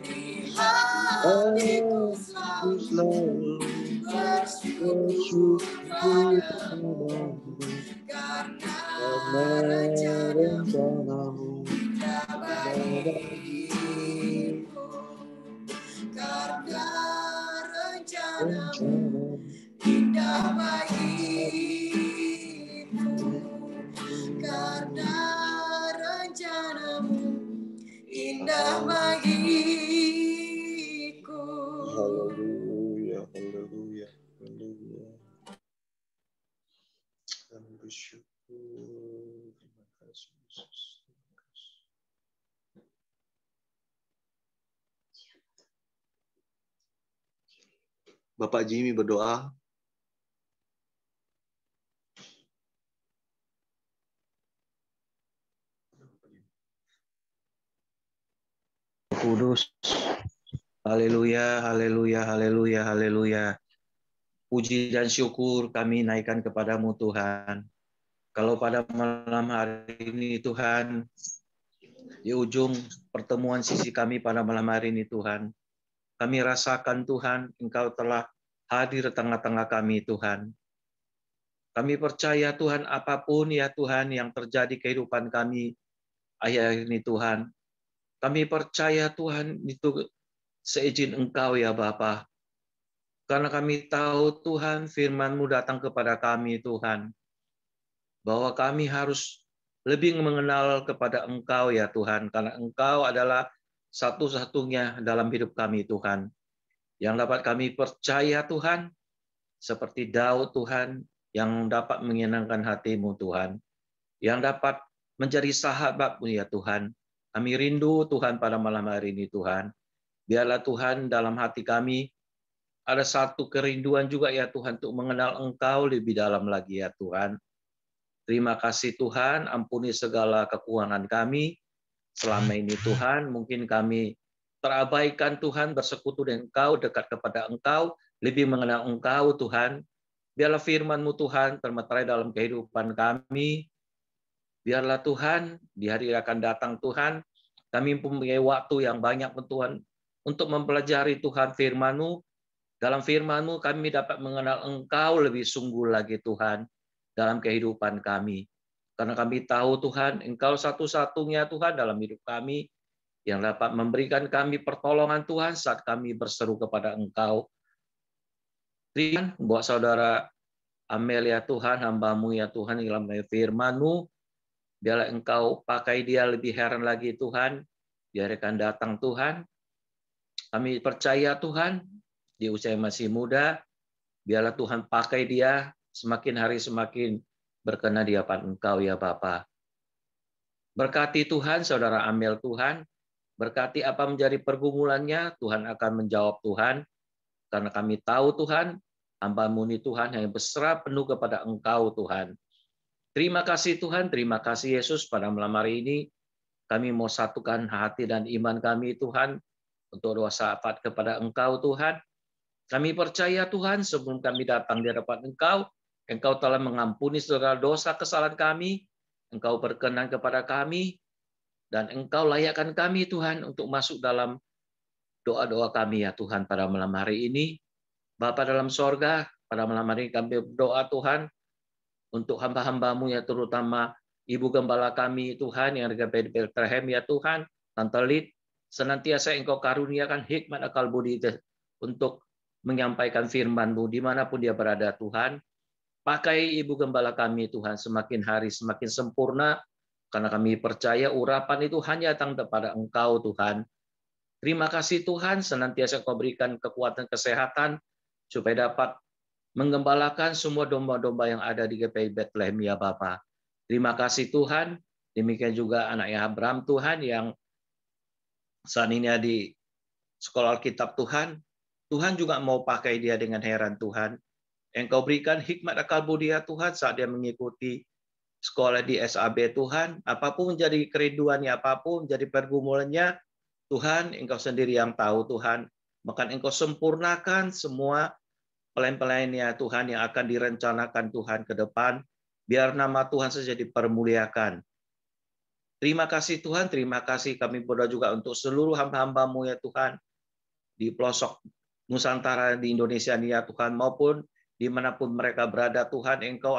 di hatiku selalu bersyukur padamu, karena rencanamu indah bagiku, karena rencanamu indah bagiku, karena rencanamu indah bagiku. Haleluya, haleluya, haleluya. Kami bersyukur. Terima kasih Yesus. Terima kasih. Bapak Jimmy berdoa. Kudus. Haleluya, haleluya, haleluya, haleluya. Puji dan syukur kami naikkan kepadamu Tuhan. Kalau pada malam hari ini Tuhan, di ujung pertemuan sisi kami pada malam hari ini Tuhan, kami rasakan Tuhan, Engkau telah hadir di tengah-tengah kami Tuhan. Kami percaya Tuhan, apapun ya Tuhan yang terjadi kehidupan kami akhir ini Tuhan, kami percaya Tuhan itu seizin Engkau ya Bapa. Karena kami tahu Tuhan firman-Mu datang kepada kami Tuhan. Bahwa kami harus lebih mengenal kepada Engkau ya Tuhan. Karena Engkau adalah satu-satunya dalam hidup kami Tuhan. Yang dapat kami percaya Tuhan. Seperti Daud Tuhan yang dapat menyenangkan hati-Mu Tuhan. Yang dapat menjadi sahabat-Mu ya Tuhan. Kami rindu Tuhan pada malam hari ini Tuhan. Biarlah Tuhan dalam hati kami ada satu kerinduan juga ya Tuhan untuk mengenal Engkau lebih dalam lagi ya Tuhan. Terima kasih Tuhan, ampuni segala kekurangan kami. Selama ini Tuhan, mungkin kami terabaikan Tuhan, bersekutu dengan Engkau, dekat kepada Engkau, lebih mengenal Engkau Tuhan. Biarlah firman-Mu Tuhan termeterai dalam kehidupan kami. Biarlah Tuhan, di hari akan datang Tuhan, kami mempunyai waktu yang banyak Tuhan, untuk mempelajari Tuhan firman-Mu. Dalam firman-Mu kami dapat mengenal Engkau lebih sungguh lagi Tuhan dalam kehidupan kami. Karena kami tahu Tuhan, Engkau satu-satunya Tuhan dalam hidup kami yang dapat memberikan kami pertolongan Tuhan saat kami berseru kepada Engkau. Tuhan, buat saudara Amel ya Tuhan, hamba-Mu ya Tuhan, dalam firman-Mu, biarlah Engkau pakai dia lebih heran lagi Tuhan, biarkan datang Tuhan. Kami percaya Tuhan, di usia yang masih muda, biarlah Tuhan pakai dia semakin hari semakin berkenan di hadapan Engkau ya Bapa. Berkati Tuhan saudara Amel Tuhan, berkati apa menjadi pergumulannya, Tuhan akan menjawab Tuhan, karena kami tahu Tuhan, hamba-Mu ini Tuhan yang berserah penuh kepada Engkau Tuhan. Terima kasih Tuhan, terima kasih Yesus pada malam hari ini, kami mau satukan hati dan iman kami Tuhan, untuk doa syafaat kepada Engkau Tuhan. Kami percaya Tuhan sebelum kami datang di hadapan Engkau, Engkau telah mengampuni segala dosa kesalahan kami, Engkau berkenan kepada kami, dan Engkau layakkan kami Tuhan untuk masuk dalam doa-doa kami ya Tuhan pada malam hari ini. Bapa dalam sorga, pada malam hari ini kami berdoa Tuhan, untuk hamba-hamba-Mu ya terutama Ibu Gembala kami Tuhan yang ada di Bethlehem ya Tuhan, Tante Lid, senantiasa Engkau karuniakan hikmat akal budi untuk menyampaikan firman-Mu dimanapun dia berada Tuhan. Pakai Ibu Gembala kami Tuhan semakin hari semakin sempurna, karena kami percaya urapan itu hanya datang kepada Engkau Tuhan. Terima kasih Tuhan, senantiasa Engkau berikan kekuatan kesehatan, supaya dapat menggembalakan semua domba-domba yang ada di GPI Bethlehem ya Bapa. Terima kasih Tuhan. Demikian juga anaknya Abraham Tuhan yang saat ini di sekolah Alkitab Tuhan. Tuhan juga mau pakai dia dengan heran Tuhan. Engkau berikan hikmat akal budi ya Tuhan saat dia mengikuti sekolah di SAB Tuhan. Apapun menjadi kerinduannya, apapun menjadi pergumulannya, Tuhan Engkau sendiri yang tahu Tuhan. Maka Engkau sempurnakan semua pelayan-pelayannya Tuhan yang akan direncanakan Tuhan ke depan. Biar nama Tuhan saja dipermuliakan. Terima kasih Tuhan, terima kasih kami berdoa juga untuk seluruh hamba-hamba-Mu ya Tuhan. Di pelosok Nusantara di Indonesia ini ya Tuhan, maupun dimanapun mereka berada Tuhan, Engkau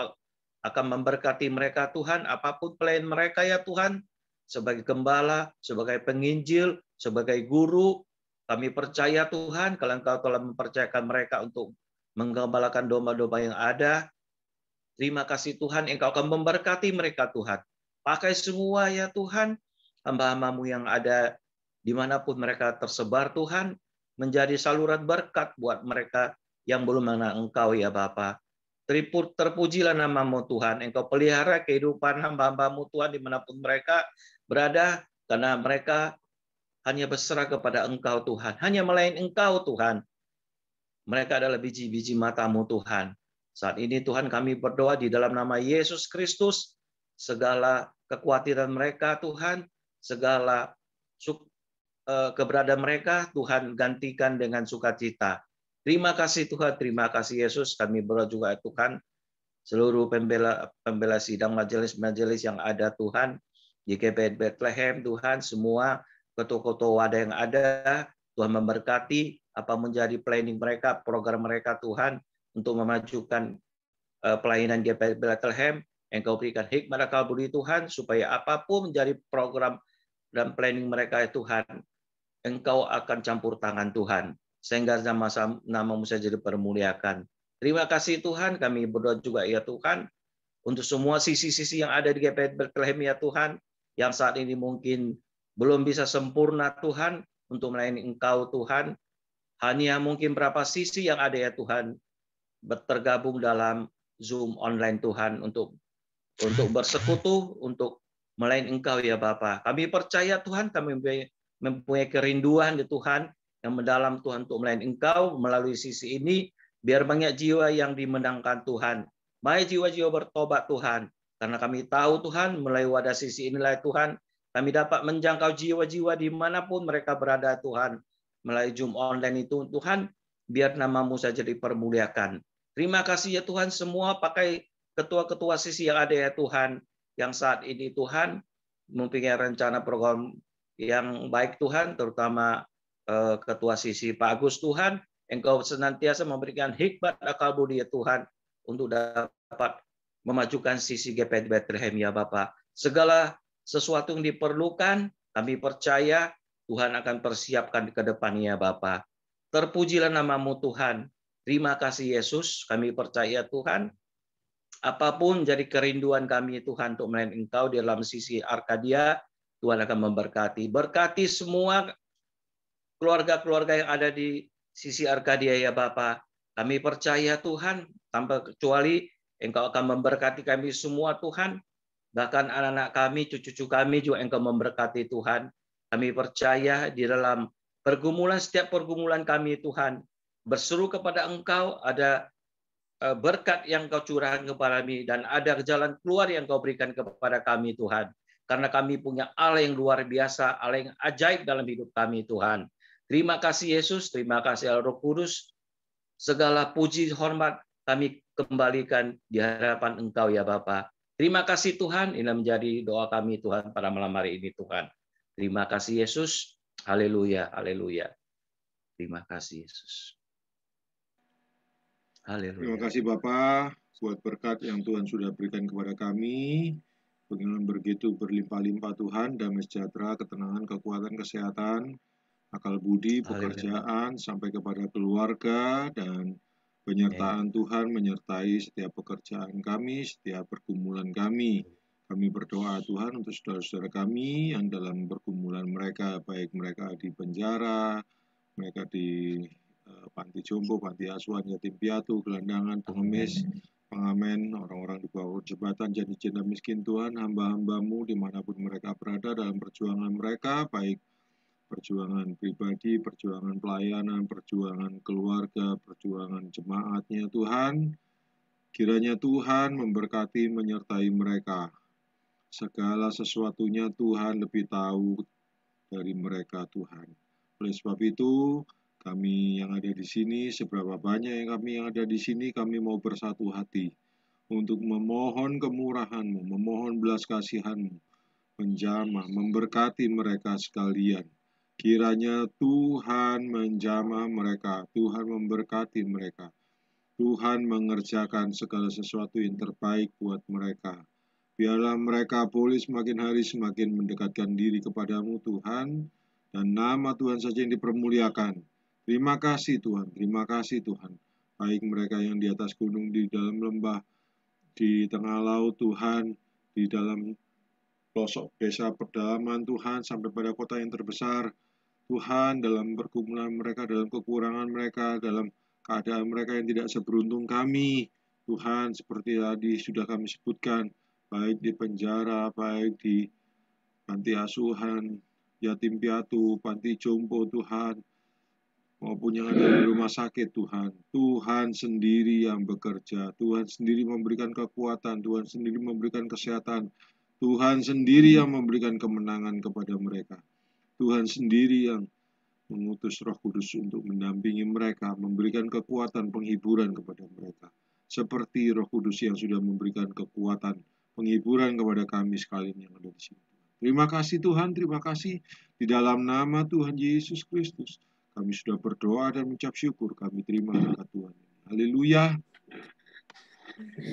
akan memberkati mereka Tuhan, apapun pelayan mereka ya Tuhan, sebagai gembala, sebagai penginjil, sebagai guru, kami percaya Tuhan, kalau Engkau telah mempercayakan mereka untuk menggembalakan domba-domba yang ada. Terima kasih Tuhan, Engkau akan memberkati mereka Tuhan. Pakai semua ya Tuhan, hamba-hamba-Mu yang ada dimanapun mereka tersebar Tuhan, menjadi saluran berkat buat mereka yang belum mengenal Engkau ya Bapa. Terpujilah nama-Mu Tuhan, Engkau pelihara kehidupan hamba-hamba-Mu Tuhan dimanapun mereka berada, karena mereka hanya berserah kepada Engkau Tuhan, hanya melayani Engkau Tuhan. Mereka adalah biji-biji mata-Mu Tuhan. Saat ini Tuhan kami berdoa di dalam nama Yesus Kristus, segala kekhawatiran mereka Tuhan, segala keberadaan mereka Tuhan gantikan dengan sukacita. Terima kasih Tuhan, terima kasih Yesus. Kami berdoa juga Tuhan, seluruh pembela sidang majelis-majelis yang ada Tuhan, di GPI Bethlehem Tuhan, semua ketua-ketua wadah yang ada, Tuhan memberkati apa menjadi planning mereka, program mereka Tuhan, untuk memajukan pelayanan GPI Bethlehem. Engkau berikan hikmat akal budi Tuhan, supaya apapun menjadi program dan planning mereka Tuhan, Engkau akan campur tangan Tuhan, sehingga nama-Mu saja dipermuliakan. Terima kasih Tuhan, kami berdoa juga ya Tuhan, untuk semua sisi-sisi yang ada di GPI Bethlehem ya Tuhan, yang saat ini mungkin belum bisa sempurna Tuhan, untuk melayani Engkau Tuhan, hanya mungkin berapa sisi yang ada ya Tuhan, tergabung dalam Zoom online Tuhan, untuk bersekutu, untuk melayani Engkau ya Bapa. Kami percaya Tuhan, kami mempunyai kerinduan di Tuhan yang mendalam Tuhan untuk melayani Engkau melalui sisi ini, biar banyak jiwa yang dimenangkan Tuhan. Banyak jiwa-jiwa bertobat Tuhan, karena kami tahu Tuhan, melalui wadah sisi inilah Tuhan, kami dapat menjangkau jiwa-jiwa dimanapun mereka berada Tuhan. Melalui Zoom online itu Tuhan, biar nama-Mu saja dipermuliakan. Terima kasih ya Tuhan, semua pakai ketua-ketua sisi yang ada ya Tuhan, yang saat ini Tuhan mempunyai rencana program yang baik Tuhan, terutama ketua sisi Pak Agus Tuhan, Engkau senantiasa memberikan hikmat akal budi ya Tuhan, untuk dapat memajukan sisi GPI Bethlehem ya Bapak. Segala sesuatu yang diperlukan, kami percaya Tuhan akan persiapkan ke depannya Bapa. Terpujilah nama-Mu Tuhan. Terima kasih Yesus, kami percaya Tuhan, apapun jadi kerinduan kami Tuhan untuk melayani Engkau di dalam sisi Arkadia, Tuhan akan memberkati. Berkati semua keluarga-keluarga yang ada di sisi Arkadia ya Bapa. Kami percaya Tuhan, tanpa kecuali Engkau akan memberkati kami semua Tuhan. Bahkan anak-anak kami, cucu-cucu kami juga Engkau memberkati Tuhan. Kami percaya di dalam pergumulan, setiap pergumulan kami Tuhan, berseru kepada Engkau, ada berkat yang Kau curahkan kepada kami, dan ada jalan keluar yang Kau berikan kepada kami Tuhan. Karena kami punya Allah yang luar biasa, Allah yang ajaib dalam hidup kami Tuhan. Terima kasih Yesus, terima kasih Roh Kudus. Segala puji hormat kami kembalikan di hadapan Engkau ya Bapa. Terima kasih Tuhan, ini menjadi doa kami Tuhan pada malam hari ini Tuhan. Terima kasih Yesus. Haleluya, haleluya. Terima kasih Yesus. Haleluya. Terima kasih Bapak buat berkat yang Tuhan sudah berikan kepada kami. Dengan begitu berlimpah-limpah Tuhan, damai sejahtera, ketenangan, kekuatan, kesehatan, akal budi, pekerjaan, sampai kepada keluarga, dan penyertaan Tuhan menyertai setiap pekerjaan kami, setiap pergumulan kami. Kami berdoa Tuhan untuk saudara-saudara kami yang dalam pergumulan mereka, baik mereka di penjara, mereka di panti jompo, panti asuhan, yatim piatu, gelandangan, pengemis, pengamen, orang-orang di bawah jembatan, janda-janda miskin Tuhan, hamba-hambamu dimanapun mereka berada dalam perjuangan mereka, baik perjuangan pribadi, perjuangan pelayanan, perjuangan keluarga, perjuangan jemaatnya Tuhan. Kiranya Tuhan memberkati, menyertai mereka. Segala sesuatunya Tuhan lebih tahu dari mereka Tuhan. Oleh sebab itu, kami yang ada di sini, seberapa banyak kami yang ada di sini, kami mau bersatu hati untuk memohon kemurahan-Mu, memohon belas kasihan-Mu, menjamah, memberkati mereka sekalian. Kiranya Tuhan menjamah mereka, Tuhan memberkati mereka, Tuhan mengerjakan segala sesuatu yang terbaik buat mereka. Biarlah mereka boleh semakin hari semakin mendekatkan diri kepadamu Tuhan, dan nama Tuhan saja yang dipermuliakan. Terima kasih Tuhan, terima kasih Tuhan. Baik mereka yang di atas gunung, di dalam lembah, di tengah laut Tuhan, di dalam pelosok desa pedalaman Tuhan, sampai pada kota yang terbesar. Tuhan, dalam pergumulan mereka, dalam kekurangan mereka, dalam keadaan mereka yang tidak seberuntung kami. Tuhan, seperti tadi sudah kami sebutkan, baik di penjara, baik di panti asuhan, yatim piatu, panti jompo Tuhan, maupun yang ada di rumah sakit Tuhan. Tuhan sendiri yang bekerja, Tuhan sendiri memberikan kekuatan, Tuhan sendiri memberikan kesehatan, Tuhan sendiri yang memberikan kemenangan kepada mereka. Tuhan sendiri yang mengutus Roh Kudus untuk mendampingi mereka, memberikan kekuatan penghiburan kepada mereka. Seperti Roh Kudus yang sudah memberikan kekuatan penghiburan kepada kami sekalian yang ada di sini. Terima kasih Tuhan, terima kasih. Di dalam nama Tuhan Yesus Kristus, kami sudah berdoa dan mengucap syukur. Kami terima berkat Tuhan. Haleluya.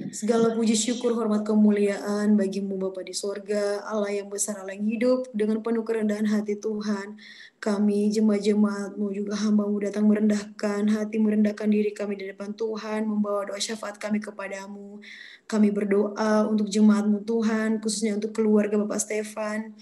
Segala puji syukur, hormat, kemuliaan bagimu Bapa di sorga, Allah yang besar, Allah yang hidup. Dengan penuh kerendahan hati Tuhan, kami jemaat-jemaatmu juga hamba-Mu datang merendahkan hati, merendahkan diri kami di depan Tuhan, membawa doa syafaat kami kepadamu. Kami berdoa untuk jemaat-Mu Tuhan, khususnya untuk keluarga Bapak Stefan,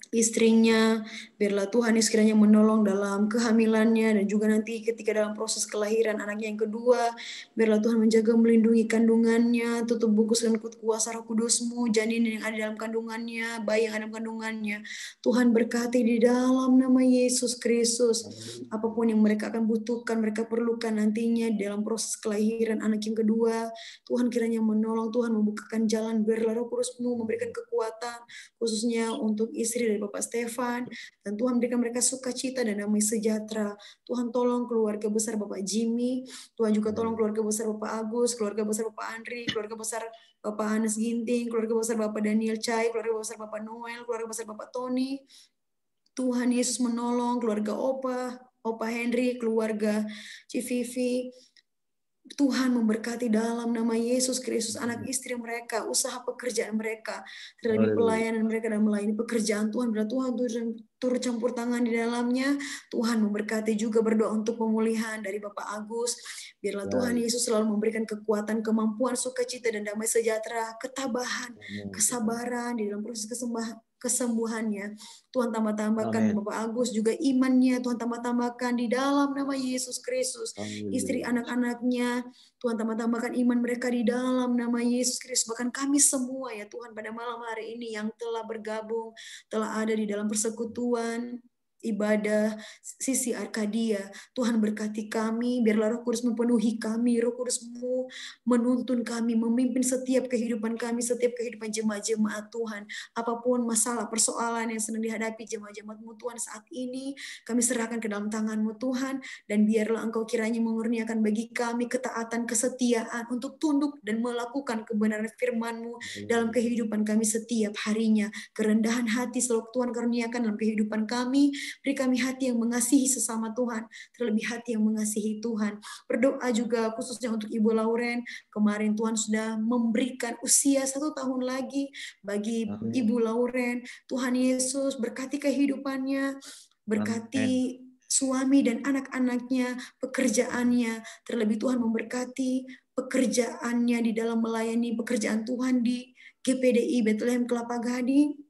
istrinya, biarlah Tuhan sekiranya menolong dalam kehamilannya dan juga nanti ketika dalam proses kelahiran anaknya yang kedua, biarlah Tuhan menjaga melindungi kandungannya, tutup bungkus dengan kuasa Roh Kudus-Mu, janin yang ada dalam kandungannya, bayi yang ada dalam kandungannya. Tuhan berkati di dalam nama Yesus Kristus. Apapun yang mereka akan butuhkan, mereka perlukan nantinya dalam proses kelahiran anak yang kedua, Tuhan kiranya menolong, Tuhan membukakan jalan, biarlah Roh Kudus-Mu memberikan kekuatan, khususnya untuk istri dari Bapak Stefan, dan Tuhan berikan mereka sukacita dan damai sejahtera. Tuhan tolong keluarga besar Bapak Jimmy, Tuhan juga tolong keluarga besar Bapak Agus, keluarga besar Bapak Andri, keluarga besar Bapak Hannes Ginting, keluarga besar Bapak Daniel Chai, keluarga besar Bapak Noel, keluarga besar Bapak Tony. Tuhan Yesus menolong keluarga Opa Henry, keluarga Civivi. Tuhan memberkati dalam nama Yesus Kristus, anak istri mereka, usaha pekerjaan mereka, terlebih pelayanan mereka dan melayani pekerjaan Tuhan. Bila Tuhan turut campur tangan di dalamnya, Tuhan memberkati juga, berdoa untuk pemulihan dari Bapak Agus. Biarlah Tuhan Yesus selalu memberikan kekuatan, kemampuan, sukacita dan damai sejahtera, ketabahan, kesabaran di dalam proses kesembuhannya. Tuhan tambah-tambahkan Bapak Agus juga imannya, Tuhan tambah-tambahkan di dalam nama Yesus Kristus. Istri anak-anaknya, Tuhan tambah-tambahkan iman mereka di dalam nama Yesus Kristus. Bahkan kami semua ya Tuhan pada malam hari ini yang telah bergabung, telah ada di dalam persekutuan ibadah sisi Arkadia. Tuhan berkati kami, biarlah Roh Kudus memenuhi kami, Roh Kudus-Mu menuntun kami, memimpin setiap kehidupan kami, setiap kehidupan jemaat-jemaat Tuhan. Apapun masalah, persoalan yang sedang dihadapi jemaat-jemaat-Mu Tuhan saat ini, kami serahkan ke dalam tangan-Mu Tuhan, dan biarlah Engkau kiranya mengurniakan bagi kami ketaatan, kesetiaan untuk tunduk dan melakukan kebenaran firman-Mu dalam kehidupan kami setiap harinya. Kerendahan hati selalu Tuhan karuniakan dalam kehidupan kami. Beri kami hati yang mengasihi sesama Tuhan, terlebih hati yang mengasihi Tuhan. Berdoa juga khususnya untuk Ibu Lauren. Kemarin Tuhan sudah memberikan usia 1 tahun lagi bagi Ibu Lauren. Tuhan Yesus berkati kehidupannya, berkati suami dan anak-anaknya, pekerjaannya. Terlebih Tuhan memberkati pekerjaannya di dalam melayani pekerjaan Tuhan di GPDI Bethlehem Kelapa Gading.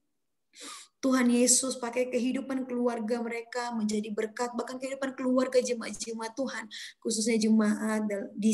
Tuhan Yesus pakai kehidupan keluarga mereka menjadi berkat, bahkan kehidupan keluarga jemaat-jemaat Tuhan, khususnya jemaat di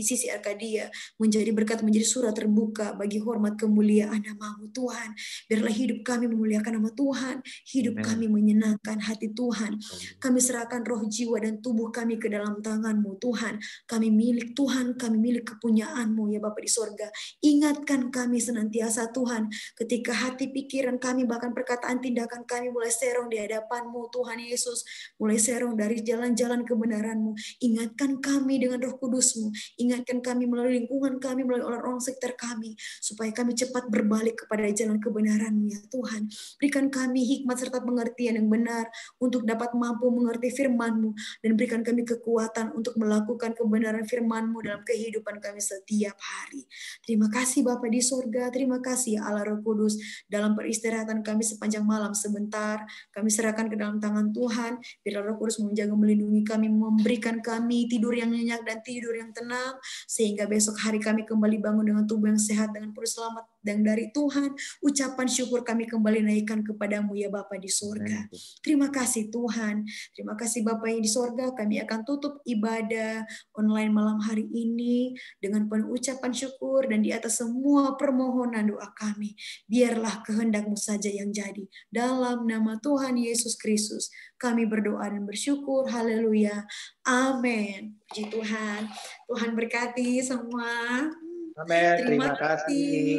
sisi Arkadia, menjadi berkat, menjadi surat terbuka bagi hormat kemuliaan nama-Mu Tuhan. Biarlah hidup kami memuliakan nama Tuhan, hidup kami menyenangkan hati Tuhan. Kami serahkan roh, jiwa, dan tubuh kami ke dalam tangan-Mu Tuhan. Kami milik Tuhan, kami milik kepunyaan-Mu ya Bapa di sorga. Ingatkan kami senantiasa Tuhan, ketika hati pikiran kami bahkan perkataan tindakan kami mulai serong di hadapan-Mu Tuhan Yesus, mulai serong dari jalan-jalan kebenaran-Mu. Ingatkan kami dengan Roh Kudus-Mu, ingatkan kami melalui lingkungan kami, melalui orang-orang sekitar kami, supaya kami cepat berbalik kepada jalan kebenaran-Mu ya Tuhan. Berikan kami hikmat serta pengertian yang benar untuk dapat mampu mengerti firman-Mu, dan berikan kami kekuatan untuk melakukan kebenaran firman-Mu dalam kehidupan kami setiap hari. Terima kasih Bapa di sorga, terima kasih Allah Roh Kudus. Dalam peristirahatan kami sepanjang malam sebentar, kami serahkan ke dalam tangan Tuhan. Biar Roh Kudus menjaga, melindungi kami, memberikan kami tidur yang nyenyak dan tidur yang tenang, sehingga besok hari kami kembali bangun dengan tubuh yang sehat, dengan perut selamat dan dari Tuhan. Ucapan syukur kami kembali naikkan kepadamu ya Bapa di sorga. Terima kasih Tuhan. Terima kasih Bapa yang di sorga. Kami akan tutup ibadah online malam hari ini dengan penuh ucapan syukur, dan di atas semua permohonan doa kami, biarlah kehendak-Mu saja yang jadi. Dalam nama Tuhan Yesus Kristus kami berdoa dan bersyukur. Haleluya. Amin. Puji Tuhan. Tuhan berkati semua. Amin. Terima kasih.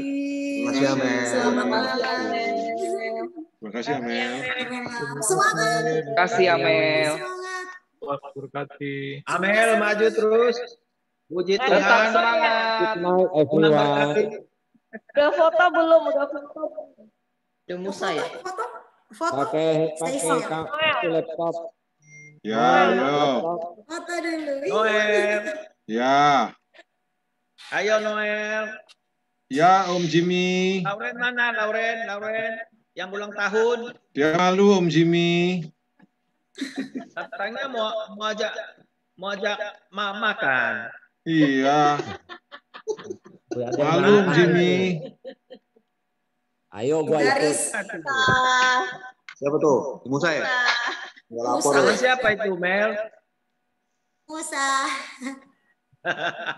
Terima kasih, Amel. Selamat malam. Terima kasih, Amel. Semangat. Terima kasih, Amel. Semangat. Tuhan berkati. Amel maju terus. Puji Tetap Tuhan. semangat. Good night, everyone. Udah foto belum? Udah foto. Udah Musa ya? Foto. Pakai Stacy. laptop. Ya, yo. Foto dulu. Noel. Ya. Ayo Noel. Ya, Om Jimmy. Lauren mana? Lauren yang ulang tahun. Dia malu, Om Jimmy. Katanya mau ajak mama kan. Iya. Malu, Om Jimmy. Ayo gua ikut. Siapa tuh? Musa ya? Nggak lapor Sama ya? siapa itu Mel? Musa.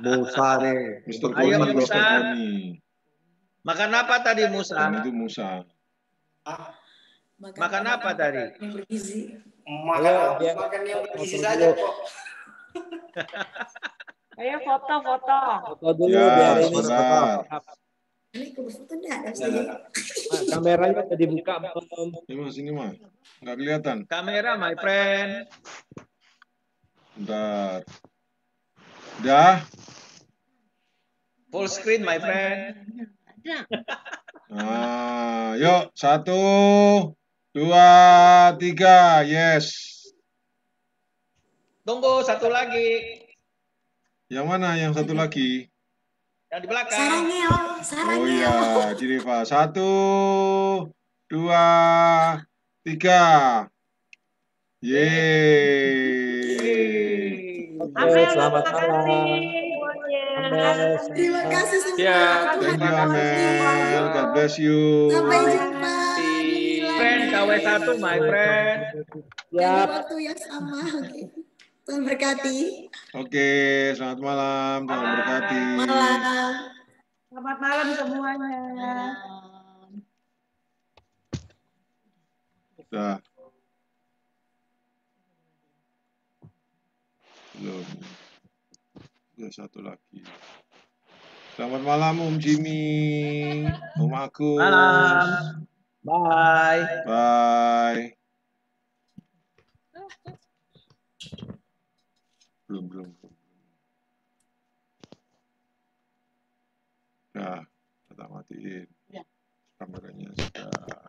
Musa nih. Mr. Ayo Boni, Musa. Mr. Boni. Makan apa tadi Musa? Itu Musa. Makan apa tadi? Yang bergizi. Makan yang bergizi saja kok. Ayo foto. Foto dulu Ya, biar ini. sebentar. Ini foto enggak ada saja. Kameranya udah dibuka belum? Ini mas, ini mah. Nggak kelihatan. Kamera my friend. Bentar. Udah? Full screen my friend. Nah, yuk. 1, 2, 3. Yes. Tunggu satu lagi. Yang mana yang satu lagi? Yang di belakang. Sarangnya, Oh iya, Jirifa. 1, 2, 3. Yeay. Oke, selamat malam. Terima kasih semua. Ya, Thank you, Amel. God bless you. Sampai jumpa. Friend KW1 my friend. Di waktu yang sama. Oke. Tuhan berkati. Oke, selamat malam. Tuhan berkati. Malam. Selamat malam semuanya. Udah. Belum. Ya, satu lagi. Selamat malam Om Jimmy, Om Agus. Malam. Bye. Bye. Belum. Nah, kita matiin. Kameranya sudah.